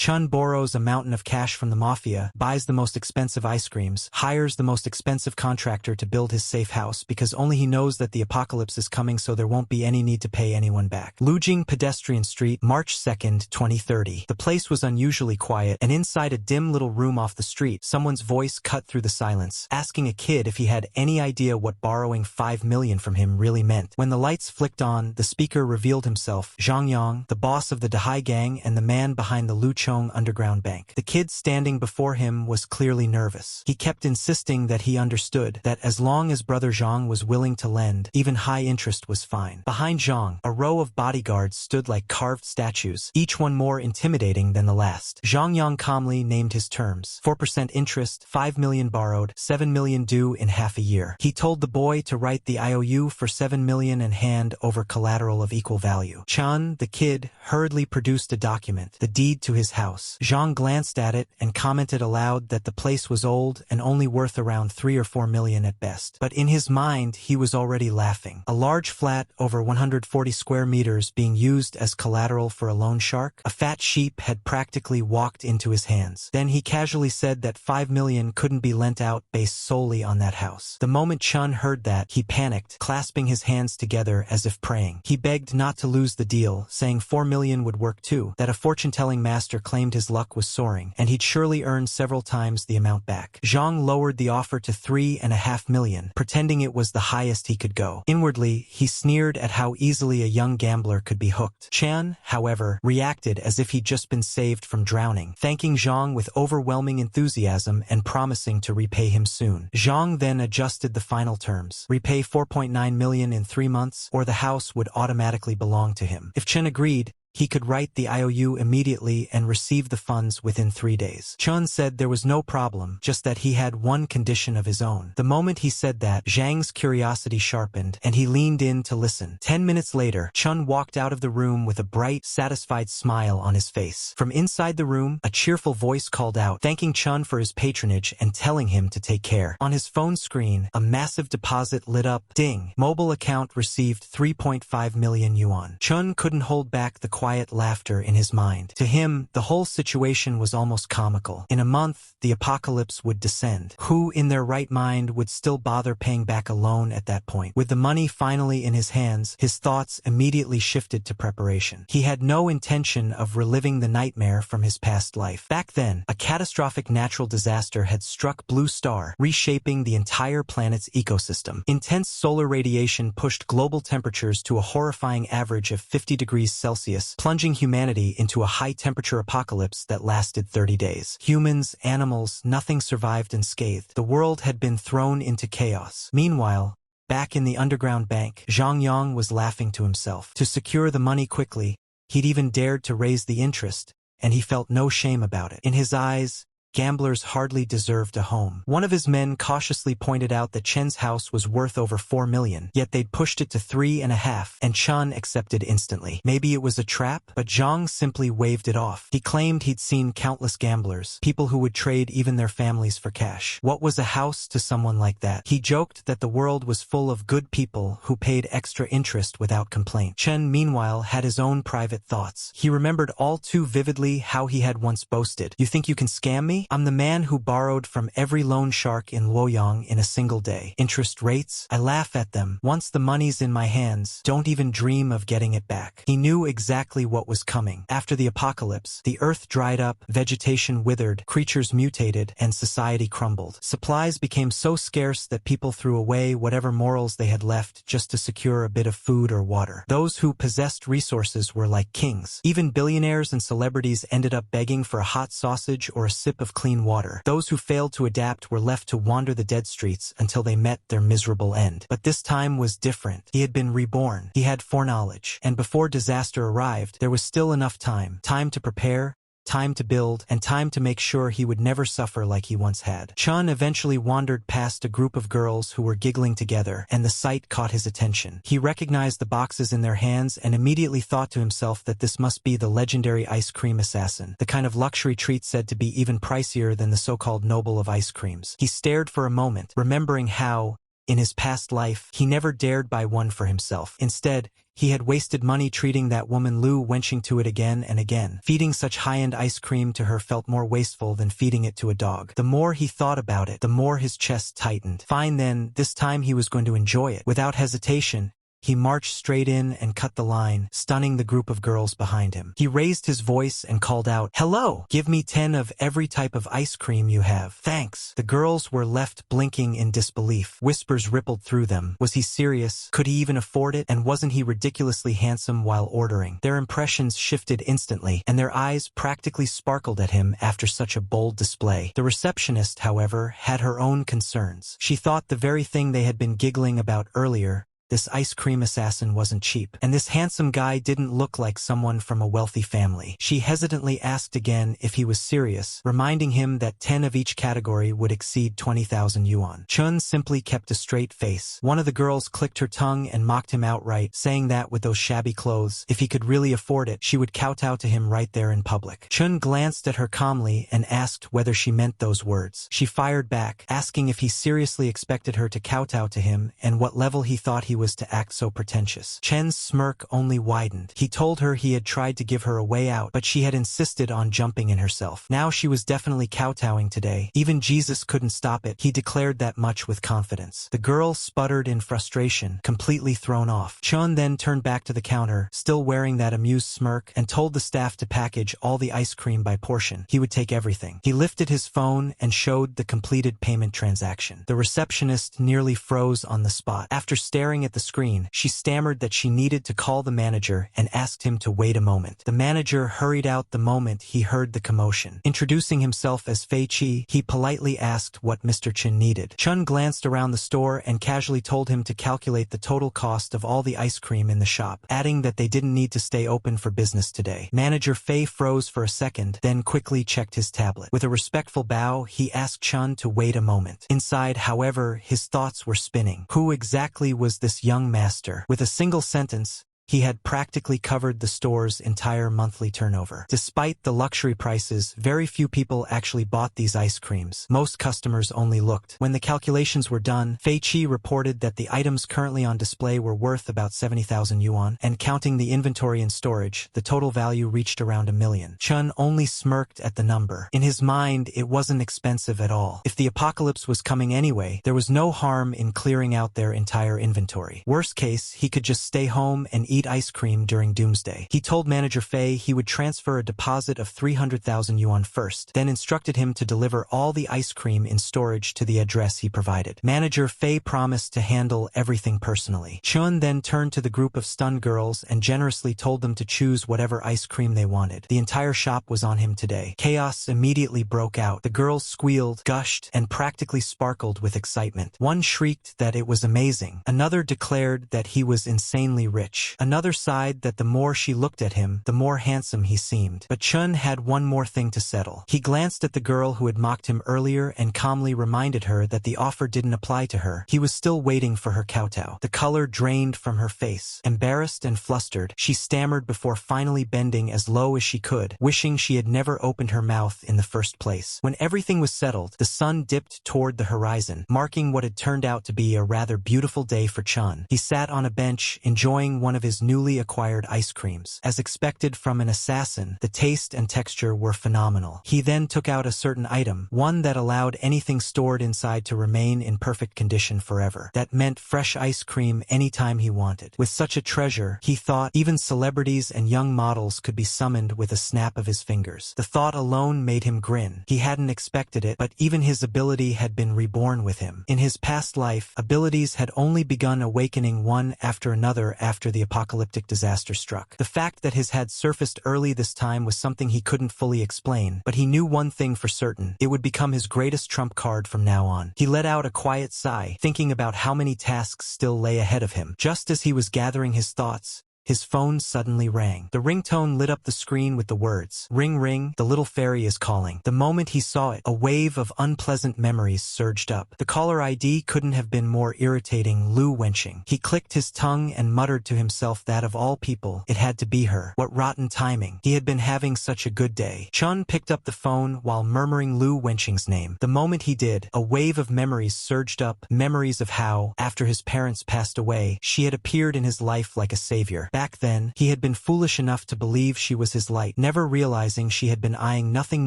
Chun borrows a mountain of cash from the mafia, buys the most expensive ice creams, hires the most expensive contractor to build his safe house because only he knows that the apocalypse is coming, so there won't be any need to pay anyone back. Lujing Pedestrian Street, March 2nd, 2030. The place was unusually quiet, and inside a dim little room off the street, someone's voice cut through the silence, asking a kid if he had any idea what borrowing 5 million from him really meant. When the lights flicked on, the speaker revealed himself, Zhang Yang, the boss of the Dahai gang and the man behind the Luchong underground bank. The kid standing before him was clearly nervous. He kept insisting that he understood that as long as brother Zhang was willing to lend, even high interest was fine. Behind Zhang, a row of bodyguards stood like carved statues, each one more intimidating than the last. Zhang Yang calmly named his terms: 4% interest, 5 million borrowed, 7 million due in half a year. He told the boy to write the IOU for 7 million and hand over collateral of equal value. Chun, the kid, hurriedly produced a document, the deed to his house. Zhang glanced at it and commented aloud that the place was old and only worth around 3 or 4 million at best. But in his mind, he was already laughing. A large flat over 140 square meters being used as collateral for a loan shark? A fat sheep had practically walked into his hands. Then he casually said that 5 million couldn't be lent out based solely on that house. The moment Chun heard that, he panicked, clasping his hands together as if praying. He begged not to lose the deal, saying 4 million would work too, that a fortune-telling master claimed his luck was soaring, and he'd surely earn several times the amount back. Zhang lowered the offer to 3.5 million, pretending it was the highest he could go. Inwardly, he sneered at how easily a young gambler could be hooked. Chan, however, reacted as if he'd just been saved from drowning, thanking Zhang with overwhelming enthusiasm and promising to repay him soon. Zhang then adjusted the final terms: repay 4.9 million in 3 months, or the house would automatically belong to him. If Chen agreed, he could write the IOU immediately and receive the funds within 3 days. Chun said there was no problem, just that he had one condition of his own. The moment he said that, Zhang's curiosity sharpened, and he leaned in to listen. 10 minutes later, Chun walked out of the room with a bright, satisfied smile on his face. From inside the room, a cheerful voice called out, thanking Chun for his patronage and telling him to take care. On his phone screen, a massive deposit lit up. Ding! Mobile account received 3.5 million yuan. Chun couldn't hold back the quiet laughter in his mind. To him, the whole situation was almost comical. In a month, the apocalypse would descend. Who in their right mind would still bother paying back a loan at that point? With the money finally in his hands, his thoughts immediately shifted to preparation. He had no intention of reliving the nightmare from his past life. Back then, a catastrophic natural disaster had struck Blue Star, reshaping the entire planet's ecosystem. Intense solar radiation pushed global temperatures to a horrifying average of 50 degrees Celsius, plunging humanity into a high-temperature apocalypse that lasted 30 days. Humans, animals, nothing survived unscathed. The world had been thrown into chaos. Meanwhile, back in the underground bank, Zhang Yang was laughing to himself. To secure the money quickly, he'd even dared to raise the interest, and he felt no shame about it. In his eyes, gamblers hardly deserved a home. One of his men cautiously pointed out that Chen's house was worth over 4 million, yet they'd pushed it to 3.5, and Chen accepted instantly. Maybe it was a trap, but Zhang simply waved it off. He claimed he'd seen countless gamblers, people who would trade even their families for cash. What was a house to someone like that? He joked that the world was full of good people who paid extra interest without complaint. Chen, meanwhile, had his own private thoughts. He remembered all too vividly how he had once boasted, "You think you can scam me? I'm the man who borrowed from every loan shark in Luoyang in a single day. Interest rates? I laugh at them. Once the money's in my hands, don't even dream of getting it back." He knew exactly what was coming. After the apocalypse, the earth dried up, vegetation withered, creatures mutated, and society crumbled. Supplies became so scarce that people threw away whatever morals they had left just to secure a bit of food or water. Those who possessed resources were like kings. Even billionaires and celebrities ended up begging for a hot sausage or a sip of clean water. Those who failed to adapt were left to wander the dead streets until they met their miserable end. But this time was different. He had been reborn. He had foreknowledge. And before disaster arrived, there was still enough time. Time to prepare, time to build, and time to make sure he would never suffer like he once had. Chun eventually wandered past a group of girls who were giggling together, and the sight caught his attention. He recognized the boxes in their hands and immediately thought to himself that this must be the legendary ice cream assassin, the kind of luxury treat said to be even pricier than the so-called noble of ice creams. He stared for a moment, remembering how, In his past life, he never dared buy one for himself. Instead, he had wasted money treating that woman Lu, wenching to it again and again. Feeding such high-end ice cream to her felt more wasteful than feeding it to a dog. The more he thought about it, the more his chest tightened. Fine then, this time he was going to enjoy it. Without hesitation, he marched straight in and cut the line, stunning the group of girls behind him. He raised his voice and called out, "Hello! Give me 10 of every type of ice cream you have. Thanks." The girls were left blinking in disbelief. Whispers rippled through them. Was he serious? Could he even afford it? And wasn't he ridiculously handsome while ordering? Their impressions shifted instantly, and their eyes practically sparkled at him after such a bold display. The receptionist, however, had her own concerns. She thought the very thing they had been giggling about earlier, this ice cream assassin, wasn't cheap. And this handsome guy didn't look like someone from a wealthy family. She hesitantly asked again if he was serious, reminding him that 10 of each category would exceed 20,000 yuan. Chun simply kept a straight face. One of the girls clicked her tongue and mocked him outright, saying that with those shabby clothes, if he could really afford it, she would kowtow to him right there in public. Chun glanced at her calmly and asked whether she meant those words. She fired back, asking if he seriously expected her to kowtow to him and what level he thought he was to act so pretentious. Chen's smirk only widened. He told her he had tried to give her a way out, but she had insisted on jumping in herself. Now she was definitely kowtowing today. Even Jesus couldn't stop it. He declared that much with confidence. The girl sputtered in frustration, completely thrown off. Chun then turned back to the counter, still wearing that amused smirk, and told the staff to package all the ice cream by portion. He would take everything. He lifted his phone and showed the completed payment transaction. The receptionist nearly froze on the spot. After staring at the screen, she stammered that she needed to call the manager and asked him to wait a moment. The manager hurried out the moment he heard the commotion. Introducing himself as Fei Qi, he politely asked what Mr. Chen needed. Chun glanced around the store and casually told him to calculate the total cost of all the ice cream in the shop, adding that they didn't need to stay open for business today. Manager Fei froze for a second, then quickly checked his tablet. With a respectful bow, he asked Chun to wait a moment. Inside, however, his thoughts were spinning. Who exactly was this young master? With a single sentence, he had practically covered the store's entire monthly turnover. Despite the luxury prices, very few people actually bought these ice creams. Most customers only looked. When the calculations were done, Fei Qi reported that the items currently on display were worth about 70,000 yuan, and counting the inventory and storage, the total value reached around 1 million. Chun only smirked at the number. In his mind, it wasn't expensive at all. If the apocalypse was coming anyway, there was no harm in clearing out their entire inventory. Worst case, he could just stay home and eat ice cream during doomsday. He told Manager Fei he would transfer a deposit of 300,000 yuan first, then instructed him to deliver all the ice cream in storage to the address he provided. Manager Fei promised to handle everything personally. Chun then turned to the group of stunned girls and generously told them to choose whatever ice cream they wanted. The entire shop was on him today. Chaos immediately broke out. The girls squealed, gushed, and practically sparkled with excitement. One shrieked that it was amazing. Another declared that he was insanely rich. Another sighed that the more she looked at him, the more handsome he seemed. But Chun had one more thing to settle. He glanced at the girl who had mocked him earlier and calmly reminded her that the offer didn't apply to her. He was still waiting for her kowtow. The color drained from her face. Embarrassed and flustered, she stammered before finally bending as low as she could, wishing she had never opened her mouth in the first place. When everything was settled, the sun dipped toward the horizon, marking what had turned out to be a rather beautiful day for Chun. He sat on a bench, enjoying one of his newly acquired ice creams. As expected from an assassin, the taste and texture were phenomenal. He then took out a certain item, one that allowed anything stored inside to remain in perfect condition forever. That meant fresh ice cream anytime he wanted. With such a treasure, he thought even celebrities and young models could be summoned with a snap of his fingers. The thought alone made him grin. He hadn't expected it, but even his ability had been reborn with him. In his past life, abilities had only begun awakening one after another after the apocalyptic disaster struck. The fact that his had surfaced early this time was something he couldn't fully explain, but he knew one thing for certain: it would become his greatest trump card from now on. He let out a quiet sigh, thinking about how many tasks still lay ahead of him. Just as he was gathering his thoughts, his phone suddenly rang. The ringtone lit up the screen with the words, "Ring ring, the little fairy is calling." The moment he saw it, a wave of unpleasant memories surged up. The caller ID couldn't have been more irritating, Lu Wenqing. He clicked his tongue and muttered to himself that of all people, it had to be her. What rotten timing. He had been having such a good day. Chun picked up the phone while murmuring Lu Wenqing's name. The moment he did, a wave of memories surged up, memories of how, after his parents passed away, she had appeared in his life like a savior. Back then, he had been foolish enough to believe she was his light, never realizing she had been eyeing nothing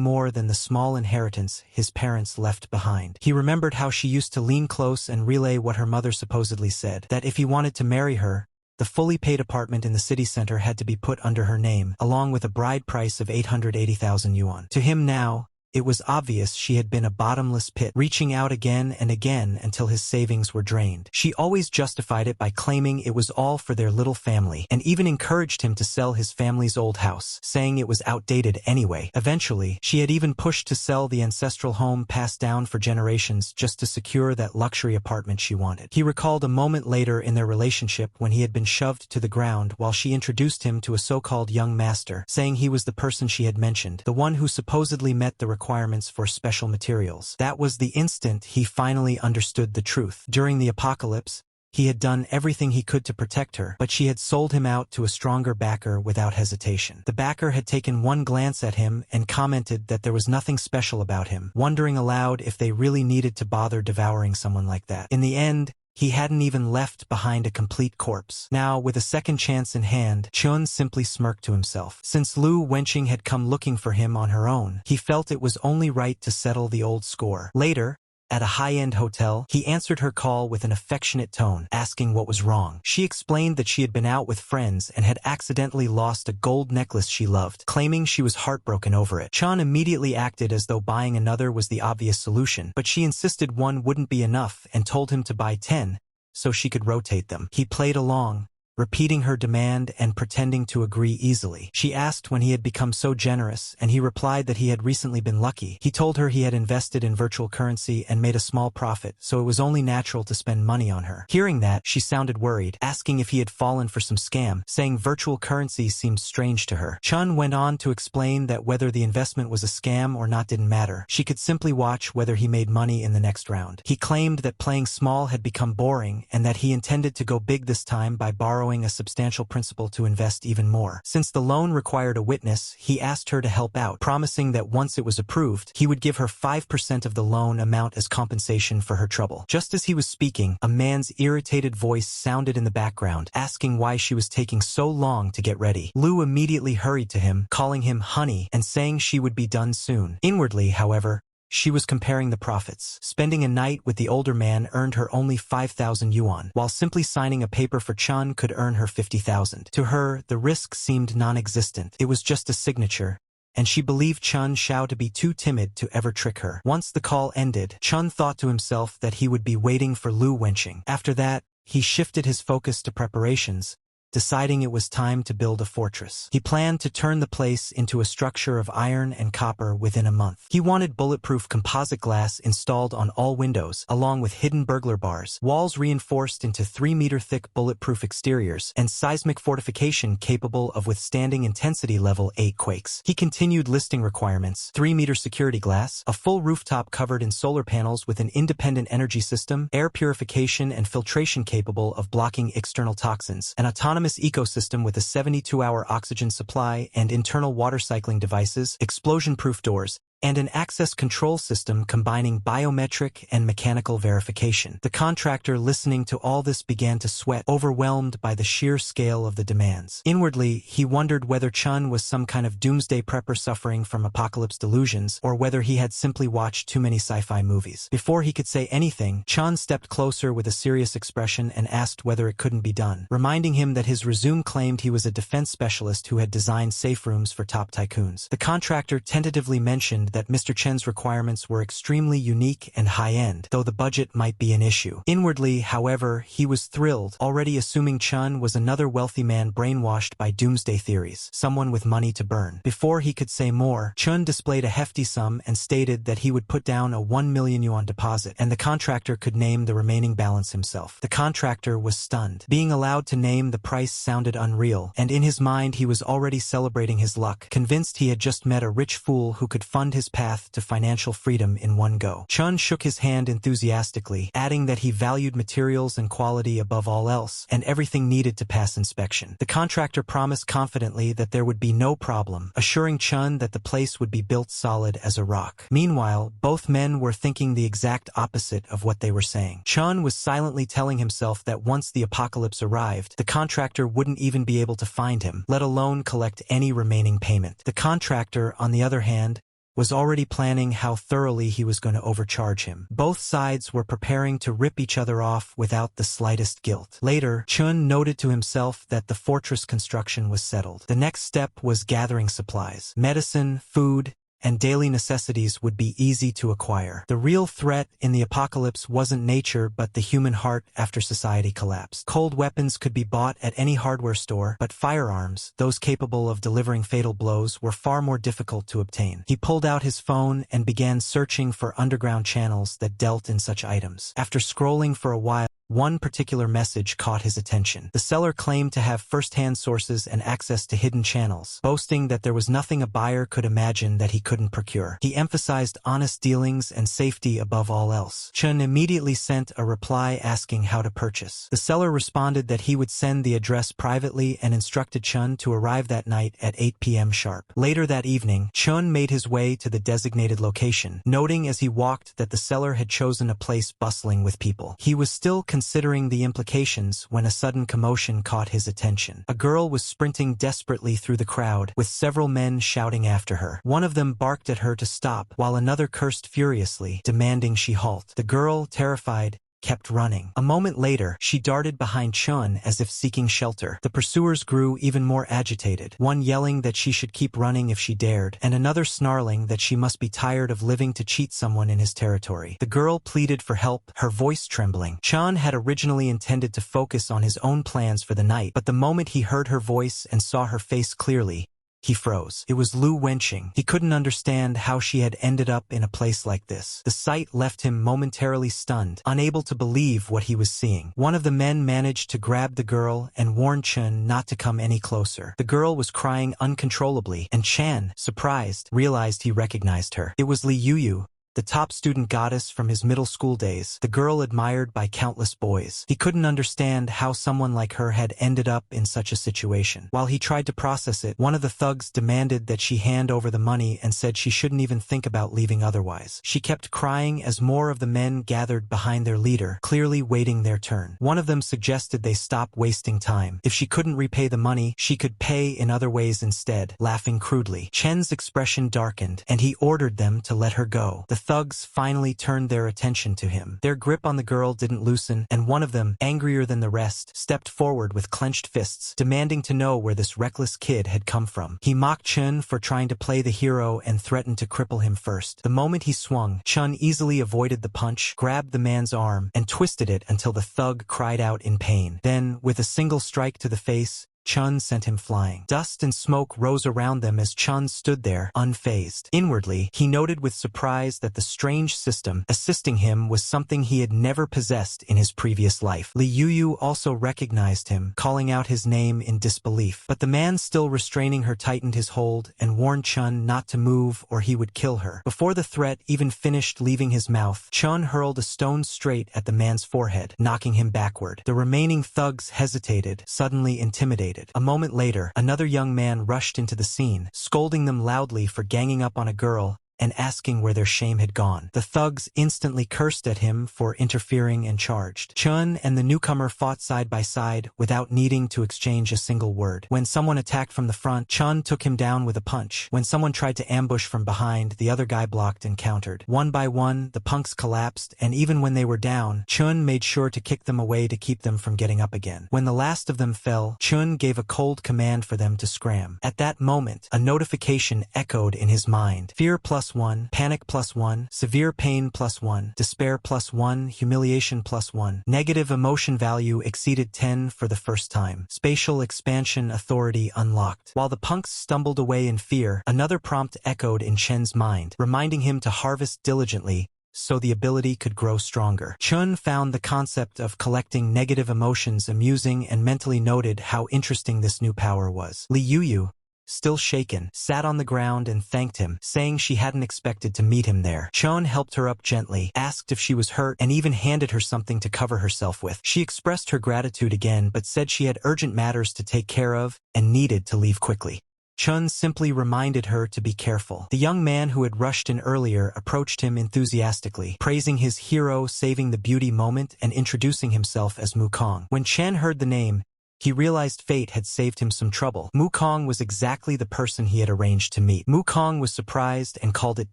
more than the small inheritance his parents left behind. He remembered how she used to lean close and relay what her mother supposedly said, that if he wanted to marry her, the fully paid apartment in the city center had to be put under her name, along with a bride price of 880,000 yuan. To him now, it was obvious she had been a bottomless pit, reaching out again and again until his savings were drained. She always justified it by claiming it was all for their little family, and even encouraged him to sell his family's old house, saying it was outdated anyway. Eventually, she had even pushed to sell the ancestral home passed down for generations just to secure that luxury apartment she wanted. He recalled a moment later in their relationship when he had been shoved to the ground while she introduced him to a so-called young master, saying he was the person she had mentioned, the one who supposedly met the requirements for special materials. That was the instant he finally understood the truth. During the apocalypse, he had done everything he could to protect her, but she had sold him out to a stronger backer without hesitation. The backer had taken one glance at him and commented that there was nothing special about him, wondering aloud if they really needed to bother devouring someone like that. In the end, he hadn't even left behind a complete corpse. Now, with a second chance in hand, Chun simply smirked to himself. Since Lu Wenqing had come looking for him on her own, he felt it was only right to settle the old score. Later, at a high-end hotel, he answered her call with an affectionate tone, asking what was wrong. She explained that she had been out with friends and had accidentally lost a gold necklace she loved, claiming she was heartbroken over it. Chun immediately acted as though buying another was the obvious solution, but she insisted one wouldn't be enough and told him to buy 10 so she could rotate them. He played along, repeating her demand and pretending to agree easily. She asked when he had become so generous, and he replied that he had recently been lucky. He told her he had invested in virtual currency and made a small profit, so it was only natural to spend money on her. Hearing that, she sounded worried, asking if he had fallen for some scam, saying virtual currency seemed strange to her. Chun went on to explain that whether the investment was a scam or not didn't matter. She could simply watch whether he made money in the next round. He claimed that playing small had become boring and that he intended to go big this time by borrowing a substantial principal to invest even more. Since the loan required a witness, he asked her to help out, promising that once it was approved, he would give her 5% of the loan amount as compensation for her trouble. Just as he was speaking, a man's irritated voice sounded in the background, asking why she was taking so long to get ready. Lu immediately hurried to him, calling him honey and saying she would be done soon. Inwardly, however, she was comparing the profits. Spending a night with the older man earned her only 5,000 yuan, while simply signing a paper for Chun could earn her 50,000. To her, the risk seemed non-existent. It was just a signature, and she believed Chun Xiao to be too timid to ever trick her. Once the call ended, Chun thought to himself that he would be waiting for Lu Wenqing. After that, he shifted his focus to preparations, deciding it was time to build a fortress. He planned to turn the place into a structure of iron and copper within a month. He wanted bulletproof composite glass installed on all windows, along with hidden burglar bars, walls reinforced into 3-meter-thick bulletproof exteriors, and seismic fortification capable of withstanding intensity level 8 quakes. He continued listing requirements: 3-meter security glass, a full rooftop covered in solar panels with an independent energy system, air purification and filtration capable of blocking external toxins, an autonomous ecosystem with a 72-hour oxygen supply and internal water cycling devices, explosion-proof doors, and an access control system combining biometric and mechanical verification. The contractor, listening to all this, began to sweat, overwhelmed by the sheer scale of the demands. Inwardly, he wondered whether Chun was some kind of doomsday prepper suffering from apocalypse delusions, or whether he had simply watched too many sci-fi movies. Before he could say anything, Chun stepped closer with a serious expression and asked whether it couldn't be done, reminding him that his resume claimed he was a defense specialist who had designed safe rooms for top tycoons. The contractor tentatively mentioned that Mr. Chen's requirements were extremely unique and high-end, though the budget might be an issue. Inwardly, however, he was thrilled, already assuming Chen was another wealthy man brainwashed by doomsday theories, someone with money to burn. Before he could say more, Chen displayed a hefty sum and stated that he would put down a 1 million yuan deposit, and the contractor could name the remaining balance himself. The contractor was stunned. Being allowed to name the price sounded unreal, and in his mind he was already celebrating his luck, convinced he had just met a rich fool who could fund his path to financial freedom in one go. Chen shook his hand enthusiastically, adding that he valued materials and quality above all else, and everything needed to pass inspection. The contractor promised confidently that there would be no problem, assuring Chen that the place would be built solid as a rock. Meanwhile, both men were thinking the exact opposite of what they were saying. Chen was silently telling himself that once the apocalypse arrived, the contractor wouldn't even be able to find him, let alone collect any remaining payment. The contractor, on the other hand, was already planning how thoroughly he was going to overcharge him. Both sides were preparing to rip each other off without the slightest guilt. Later, Chun noted to himself that the fortress construction was settled. The next step was gathering supplies. Medicine, food, and daily necessities would be easy to acquire. The real threat in the apocalypse wasn't nature but the human heart after society collapsed. Cold weapons could be bought at any hardware store, but firearms, those capable of delivering fatal blows, were far more difficult to obtain. He pulled out his phone and began searching for underground channels that dealt in such items. After scrolling for a while, one particular message caught his attention. The seller claimed to have first-hand sources and access to hidden channels, boasting that there was nothing a buyer could imagine that he couldn't procure. He emphasized honest dealings and safety above all else. Chun immediately sent a reply asking how to purchase. The seller responded that he would send the address privately and instructed Chun to arrive that night at 8 p.m. sharp. Later that evening, Chun made his way to the designated location, noting as he walked that the seller had chosen a place bustling with people. He was still considering the implications when a sudden commotion caught his attention. A girl was sprinting desperately through the crowd, with several men shouting after her. One of them barked at her to stop, while another cursed furiously, demanding she halt. The girl, terrified, kept running. A moment later, she darted behind Chun as if seeking shelter. The pursuers grew even more agitated, one yelling that she should keep running if she dared, and another snarling that she must be tired of living to cheat someone in his territory. The girl pleaded for help, her voice trembling. Chun had originally intended to focus on his own plans for the night, but the moment he heard her voice and saw her face clearly, he froze. It was Lu Wenqing. He couldn't understand how she had ended up in a place like this. The sight left him momentarily stunned, unable to believe what he was seeing. One of the men managed to grab the girl and warn Chen not to come any closer. The girl was crying uncontrollably, and Chan, surprised, realized he recognized her. It was Li Yuyu, the top student goddess from his middle school days, the girl admired by countless boys. He couldn't understand how someone like her had ended up in such a situation. While he tried to process it, one of the thugs demanded that she hand over the money and said she shouldn't even think about leaving otherwise. She kept crying as more of the men gathered behind their leader, clearly waiting their turn. One of them suggested they stop wasting time. If she couldn't repay the money, she could pay in other ways instead, laughing crudely. Chen's expression darkened, and he ordered them to let her go. The thugs finally turned their attention to him. Their grip on the girl didn't loosen, and one of them, angrier than the rest, stepped forward with clenched fists, demanding to know where this reckless kid had come from. He mocked Chun for trying to play the hero and threatened to cripple him first. The moment he swung, Chun easily avoided the punch, grabbed the man's arm, and twisted it until the thug cried out in pain. Then, with a single strike to the face, Chun sent him flying. Dust and smoke rose around them as Chun stood there, unfazed. Inwardly, he noted with surprise that the strange system assisting him was something he had never possessed in his previous life. Li Yuyu also recognized him, calling out his name in disbelief. But the man still restraining her tightened his hold and warned Chun not to move or he would kill her. Before the threat even finished leaving his mouth, Chun hurled a stone straight at the man's forehead, knocking him backward. The remaining thugs hesitated, suddenly intimidated. A moment later, another young man rushed into the scene, scolding them loudly for ganging up on a girl and asking where their shame had gone. The thugs instantly cursed at him for interfering and charged. Chun and the newcomer fought side by side without needing to exchange a single word. When someone attacked from the front, Chun took him down with a punch. When someone tried to ambush from behind, the other guy blocked and countered. One by one, the punks collapsed, and even when they were down, Chun made sure to kick them away to keep them from getting up again. When the last of them fell, Chun gave a cold command for them to scram. At that moment, a notification echoed in his mind. Fear plus +1, panic +1, severe pain +1, despair +1, humiliation +1. Negative emotion value exceeded 10 for the first time. Spatial expansion authority unlocked. While the punks stumbled away in fear, another prompt echoed in Chen's mind, reminding him to harvest diligently so the ability could grow stronger. Chun found the concept of collecting negative emotions amusing and mentally noted how interesting this new power was. Li Yuyu, still shaken, sat on the ground and thanked him, saying she hadn't expected to meet him there. Chun helped her up gently, asked if she was hurt, and even handed her something to cover herself with. She expressed her gratitude again but said she had urgent matters to take care of and needed to leave quickly. Chun simply reminded her to be careful. The young man who had rushed in earlier approached him enthusiastically, praising his hero saving the beauty moment and introducing himself as Mukong. When Chen heard the name, he realized fate had saved him some trouble. Mukong was exactly the person he had arranged to meet. Mukong was surprised and called it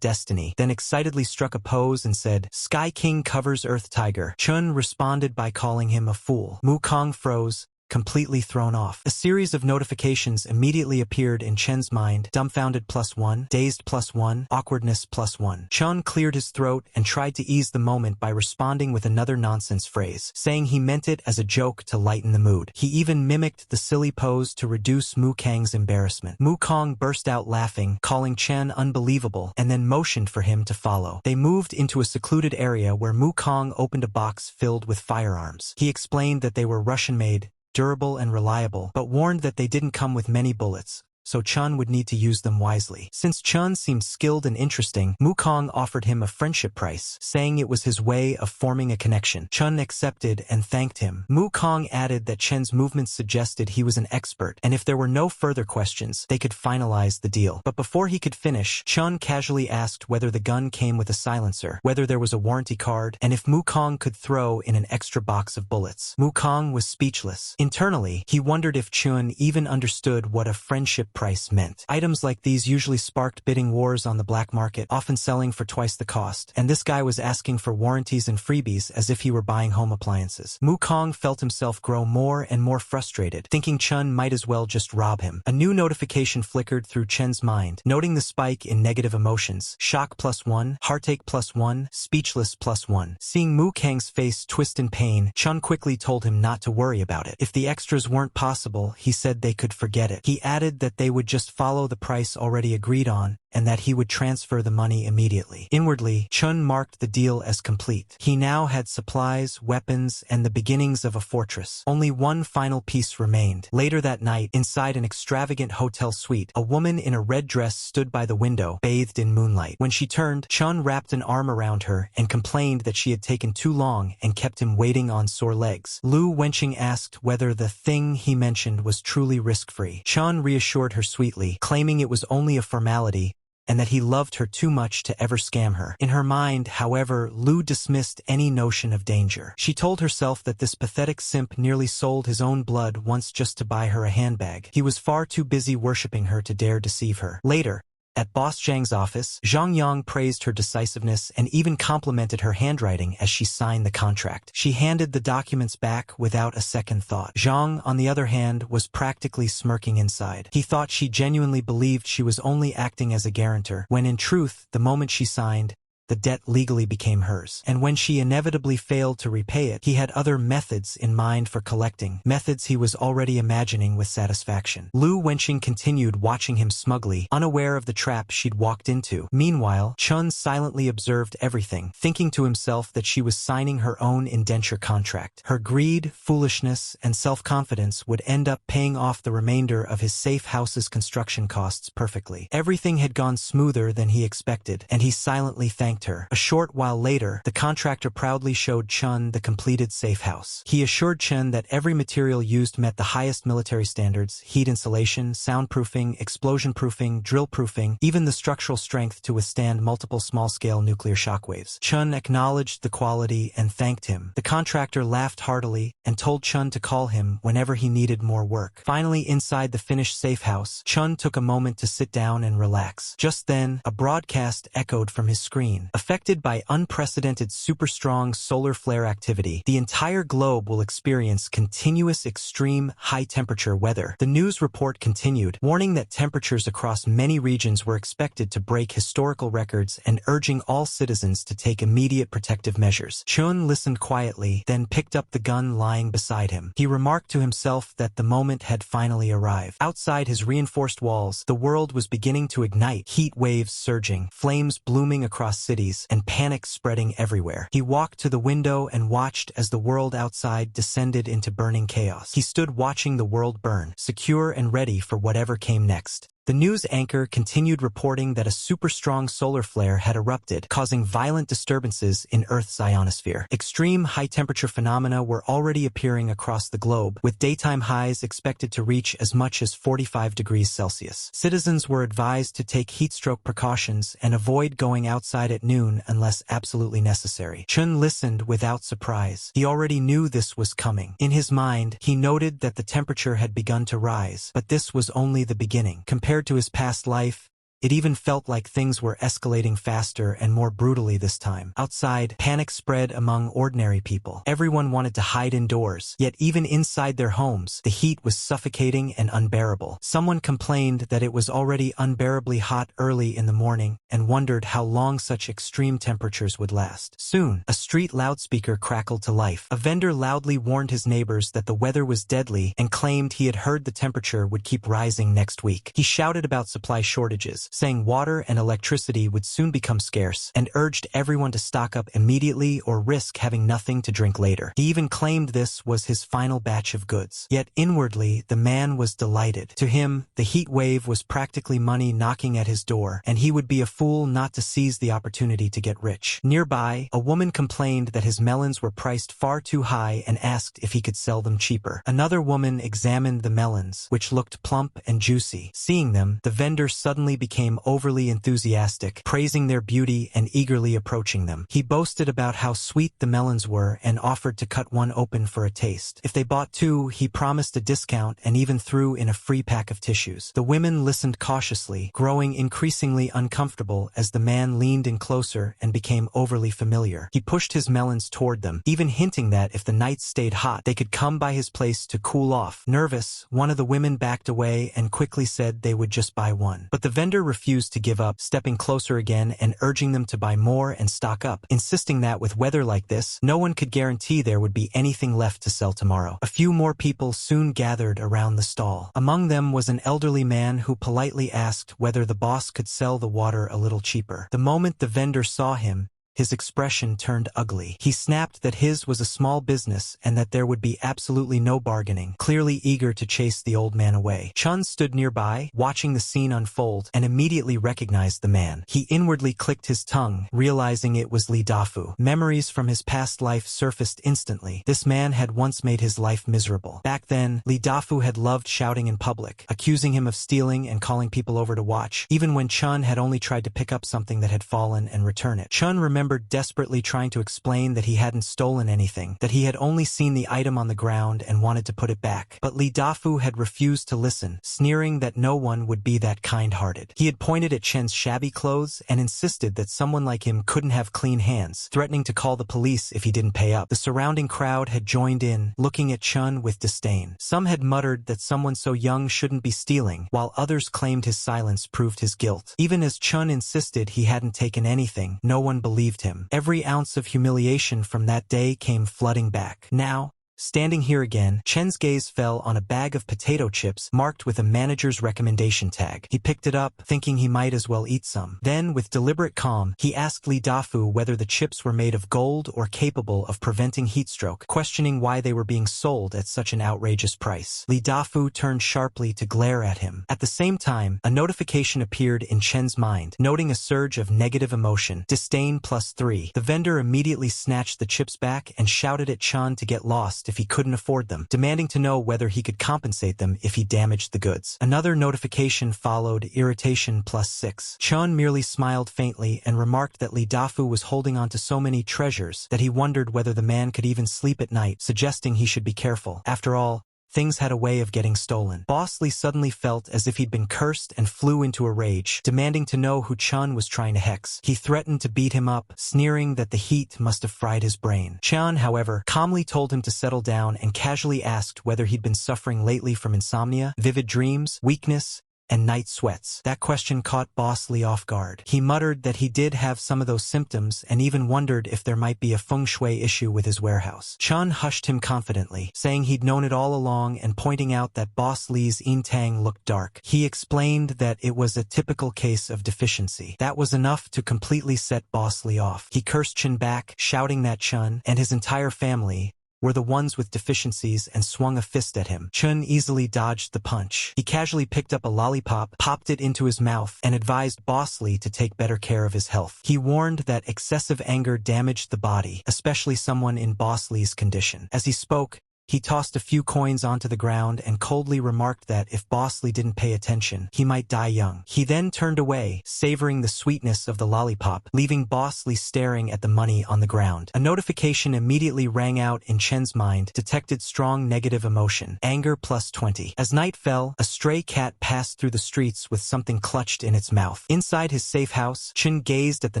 destiny, then excitedly struck a pose and said, "Sky King covers Earth Tiger." Chun responded by calling him a fool. Mukong froze, completely thrown off. A series of notifications immediately appeared in Chen's mind: dumbfounded +1, dazed +1, awkwardness +1. Chun cleared his throat and tried to ease the moment by responding with another nonsense phrase, saying he meant it as a joke to lighten the mood. He even mimicked the silly pose to reduce Mukong's embarrassment. Mukong burst out laughing, calling Chen unbelievable, and then motioned for him to follow. They moved into a secluded area where Mukong opened a box filled with firearms. He explained that they were Russian-made, durable and reliable, but warned that they didn't come with many bullets, so Chun would need to use them wisely. Since Chun seemed skilled and interesting, Mukong offered him a friendship price, saying it was his way of forming a connection. Chun accepted and thanked him. Mukong added that Chen's movements suggested he was an expert, and if there were no further questions, they could finalize the deal. But before he could finish, Chun casually asked whether the gun came with a silencer, whether there was a warranty card, and if Mukong could throw in an extra box of bullets. Mukong was speechless. Internally, he wondered if Chun even understood what a friendship price meant. Items like these usually sparked bidding wars on the black market, often selling for twice the cost, and this guy was asking for warranties and freebies as if he were buying home appliances. Mukong felt himself grow more and more frustrated, thinking Chun might as well just rob him. A new notification flickered through Chen's mind, noting the spike in negative emotions: shock +1, heartache +1, speechless +1. Seeing Mukong's face twist in pain, Chun quickly told him not to worry about it. If the extras weren't possible, he said they could forget it. He added that they would just follow the price already agreed on, and that he would transfer the money immediately. Inwardly, Chun marked the deal as complete. He now had supplies, weapons, and the beginnings of a fortress. Only one final piece remained. Later that night, inside an extravagant hotel suite, a woman in a red dress stood by the window, bathed in moonlight. When she turned, Chun wrapped an arm around her and complained that she had taken too long and kept him waiting on sore legs. Lu Wenqing asked whether the thing he mentioned was truly risk-free. Chun reassured her sweetly, claiming it was only a formality, and that he loved her too much to ever scam her. In her mind, however, Lu dismissed any notion of danger. She told herself that this pathetic simp nearly sold his own blood once just to buy her a handbag. He was far too busy worshipping her to dare deceive her. Later, at Boss Zhang's office, Zhang Yang praised her decisiveness and even complimented her handwriting as she signed the contract. She handed the documents back without a second thought. Zhang, on the other hand, was practically smirking inside. He thought she genuinely believed she was only acting as a guarantor, when in truth, the moment she signed, the debt legally became hers. And when she inevitably failed to repay it, he had other methods in mind for collecting, methods he was already imagining with satisfaction. Lu Wenqing continued watching him smugly, unaware of the trap she'd walked into. Meanwhile, Chun silently observed everything, thinking to himself that she was signing her own indenture contract. Her greed, foolishness, and self-confidence would end up paying off the remainder of his safe house's construction costs perfectly. Everything had gone smoother than he expected, and he silently thanked her. A short while later, the contractor proudly showed Chun the completed safe house. He assured Chen that every material used met the highest military standards: heat insulation, soundproofing, explosion-proofing, drill-proofing, even the structural strength to withstand multiple small-scale nuclear shockwaves. Chun acknowledged the quality and thanked him. The contractor laughed heartily and told Chun to call him whenever he needed more work. Finally, inside the finished safe house, Chun took a moment to sit down and relax. Just then, a broadcast echoed from his screen. Spain. Affected by unprecedented super-strong solar flare activity, the entire globe will experience continuous extreme high-temperature weather. The news report continued, warning that temperatures across many regions were expected to break historical records and urging all citizens to take immediate protective measures. Chun listened quietly, then picked up the gun lying beside him. He remarked to himself that the moment had finally arrived. Outside his reinforced walls, the world was beginning to ignite, heat waves surging, flames blooming across cities, and panic spreading everywhere. He walked to the window and watched as the world outside descended into burning chaos. He stood watching the world burn, secure and ready for whatever came next. The news anchor continued reporting that a super-strong solar flare had erupted, causing violent disturbances in Earth's ionosphere. Extreme high-temperature phenomena were already appearing across the globe, with daytime highs expected to reach as much as 45 degrees Celsius. Citizens were advised to take heatstroke precautions and avoid going outside at noon unless absolutely necessary. Chun listened without surprise. He already knew this was coming. In his mind, he noted that the temperature had begun to rise, but this was only the beginning. Compared to his past life, it even felt like things were escalating faster and more brutally this time. Outside, panic spread among ordinary people. Everyone wanted to hide indoors, yet even inside their homes, the heat was suffocating and unbearable. Someone complained that it was already unbearably hot early in the morning and wondered how long such extreme temperatures would last. Soon, a street loudspeaker crackled to life. A vendor loudly warned his neighbors that the weather was deadly and claimed he had heard the temperature would keep rising next week. He shouted about supply shortages, saying water and electricity would soon become scarce, and urged everyone to stock up immediately or risk having nothing to drink later. He even claimed this was his final batch of goods. Yet inwardly, the man was delighted. To him, the heat wave was practically money knocking at his door, and he would be a fool not to seize the opportunity to get rich. Nearby, a woman complained that his melons were priced far too high and asked if he could sell them cheaper. Another woman examined the melons, which looked plump and juicy. Seeing them, the vendor suddenly became overly enthusiastic, praising their beauty and eagerly approaching them. He boasted about how sweet the melons were and offered to cut one open for a taste. If they bought two, he promised a discount and even threw in a free pack of tissues. The women listened cautiously, growing increasingly uncomfortable as the man leaned in closer and became overly familiar. He pushed his melons toward them, even hinting that if the nights stayed hot, they could come by his place to cool off. Nervous, one of the women backed away and quickly said they would just buy one. But the vendor refused to give up, stepping closer again and urging them to buy more and stock up, insisting that with weather like this, no one could guarantee there would be anything left to sell tomorrow. A few more people soon gathered around the stall. Among them was an elderly man who politely asked whether the boss could sell the water a little cheaper. The moment the vendor saw him, his expression turned ugly. He snapped that his was a small business and that there would be absolutely no bargaining, clearly eager to chase the old man away. Chun stood nearby, watching the scene unfold, and immediately recognized the man. He inwardly clicked his tongue, realizing it was Li Dafu. Memories from his past life surfaced instantly. This man had once made his life miserable. Back then, Li Dafu had loved shouting in public, accusing him of stealing and calling people over to watch, even when Chun had only tried to pick up something that had fallen and return it. Chun remembered desperately trying to explain that he hadn't stolen anything, that he had only seen the item on the ground and wanted to put it back. But Li Dafu had refused to listen, sneering that no one would be that kind-hearted. He had pointed at Chen's shabby clothes and insisted that someone like him couldn't have clean hands, threatening to call the police if he didn't pay up. The surrounding crowd had joined in, looking at Chun with disdain. Some had muttered that someone so young shouldn't be stealing, while others claimed his silence proved his guilt. Even as Chun insisted he hadn't taken anything, no one believed him. Every ounce of humiliation from that day came flooding back. Now, standing here again, Chen's gaze fell on a bag of potato chips marked with a manager's recommendation tag. He picked it up, thinking he might as well eat some. Then, with deliberate calm, he asked Li Dafu whether the chips were made of gold or capable of preventing heatstroke, questioning why they were being sold at such an outrageous price. Li Dafu turned sharply to glare at him. At the same time, a notification appeared in Chen's mind, noting a surge of negative emotion. Disdain +3. The vendor immediately snatched the chips back and shouted at Chen to get lost if he couldn't afford them, demanding to know whether he could compensate them if he damaged the goods. Another notification followed, irritation +6. Chun merely smiled faintly and remarked that Li Dafu was holding on to so many treasures that he wondered whether the man could even sleep at night, suggesting he should be careful. After all, things had a way of getting stolen. Boss Lee suddenly felt as if he'd been cursed and flew into a rage, demanding to know who Chun was trying to hex. He threatened to beat him up, sneering that the heat must have fried his brain. Chun, however, calmly told him to settle down and casually asked whether he'd been suffering lately from insomnia, vivid dreams, weakness, and night sweats. That question caught Boss Lee off guard. He muttered that he did have some of those symptoms and even wondered if there might be a feng shui issue with his warehouse. Chun hushed him confidently, saying he'd known it all along and pointing out that Boss Lee's yin tang looked dark. He explained that it was a typical case of deficiency. That was enough to completely set Boss Lee off. He cursed Chun back, shouting that Chun and his entire family were the ones with deficiencies and swung a fist at him. Chun easily dodged the punch. He casually picked up a lollipop, popped it into his mouth, and advised Boss Lee to take better care of his health. He warned that excessive anger damaged the body, especially someone in Boss Lee's condition. As he spoke, he tossed a few coins onto the ground and coldly remarked that if Boss Lee didn't pay attention, he might die young. He then turned away, savoring the sweetness of the lollipop, leaving Boss Lee staring at the money on the ground. A notification immediately rang out in Chen's mind, detected strong negative emotion, anger +20. As night fell, a stray cat passed through the streets with something clutched in its mouth. Inside his safe house, Chen gazed at the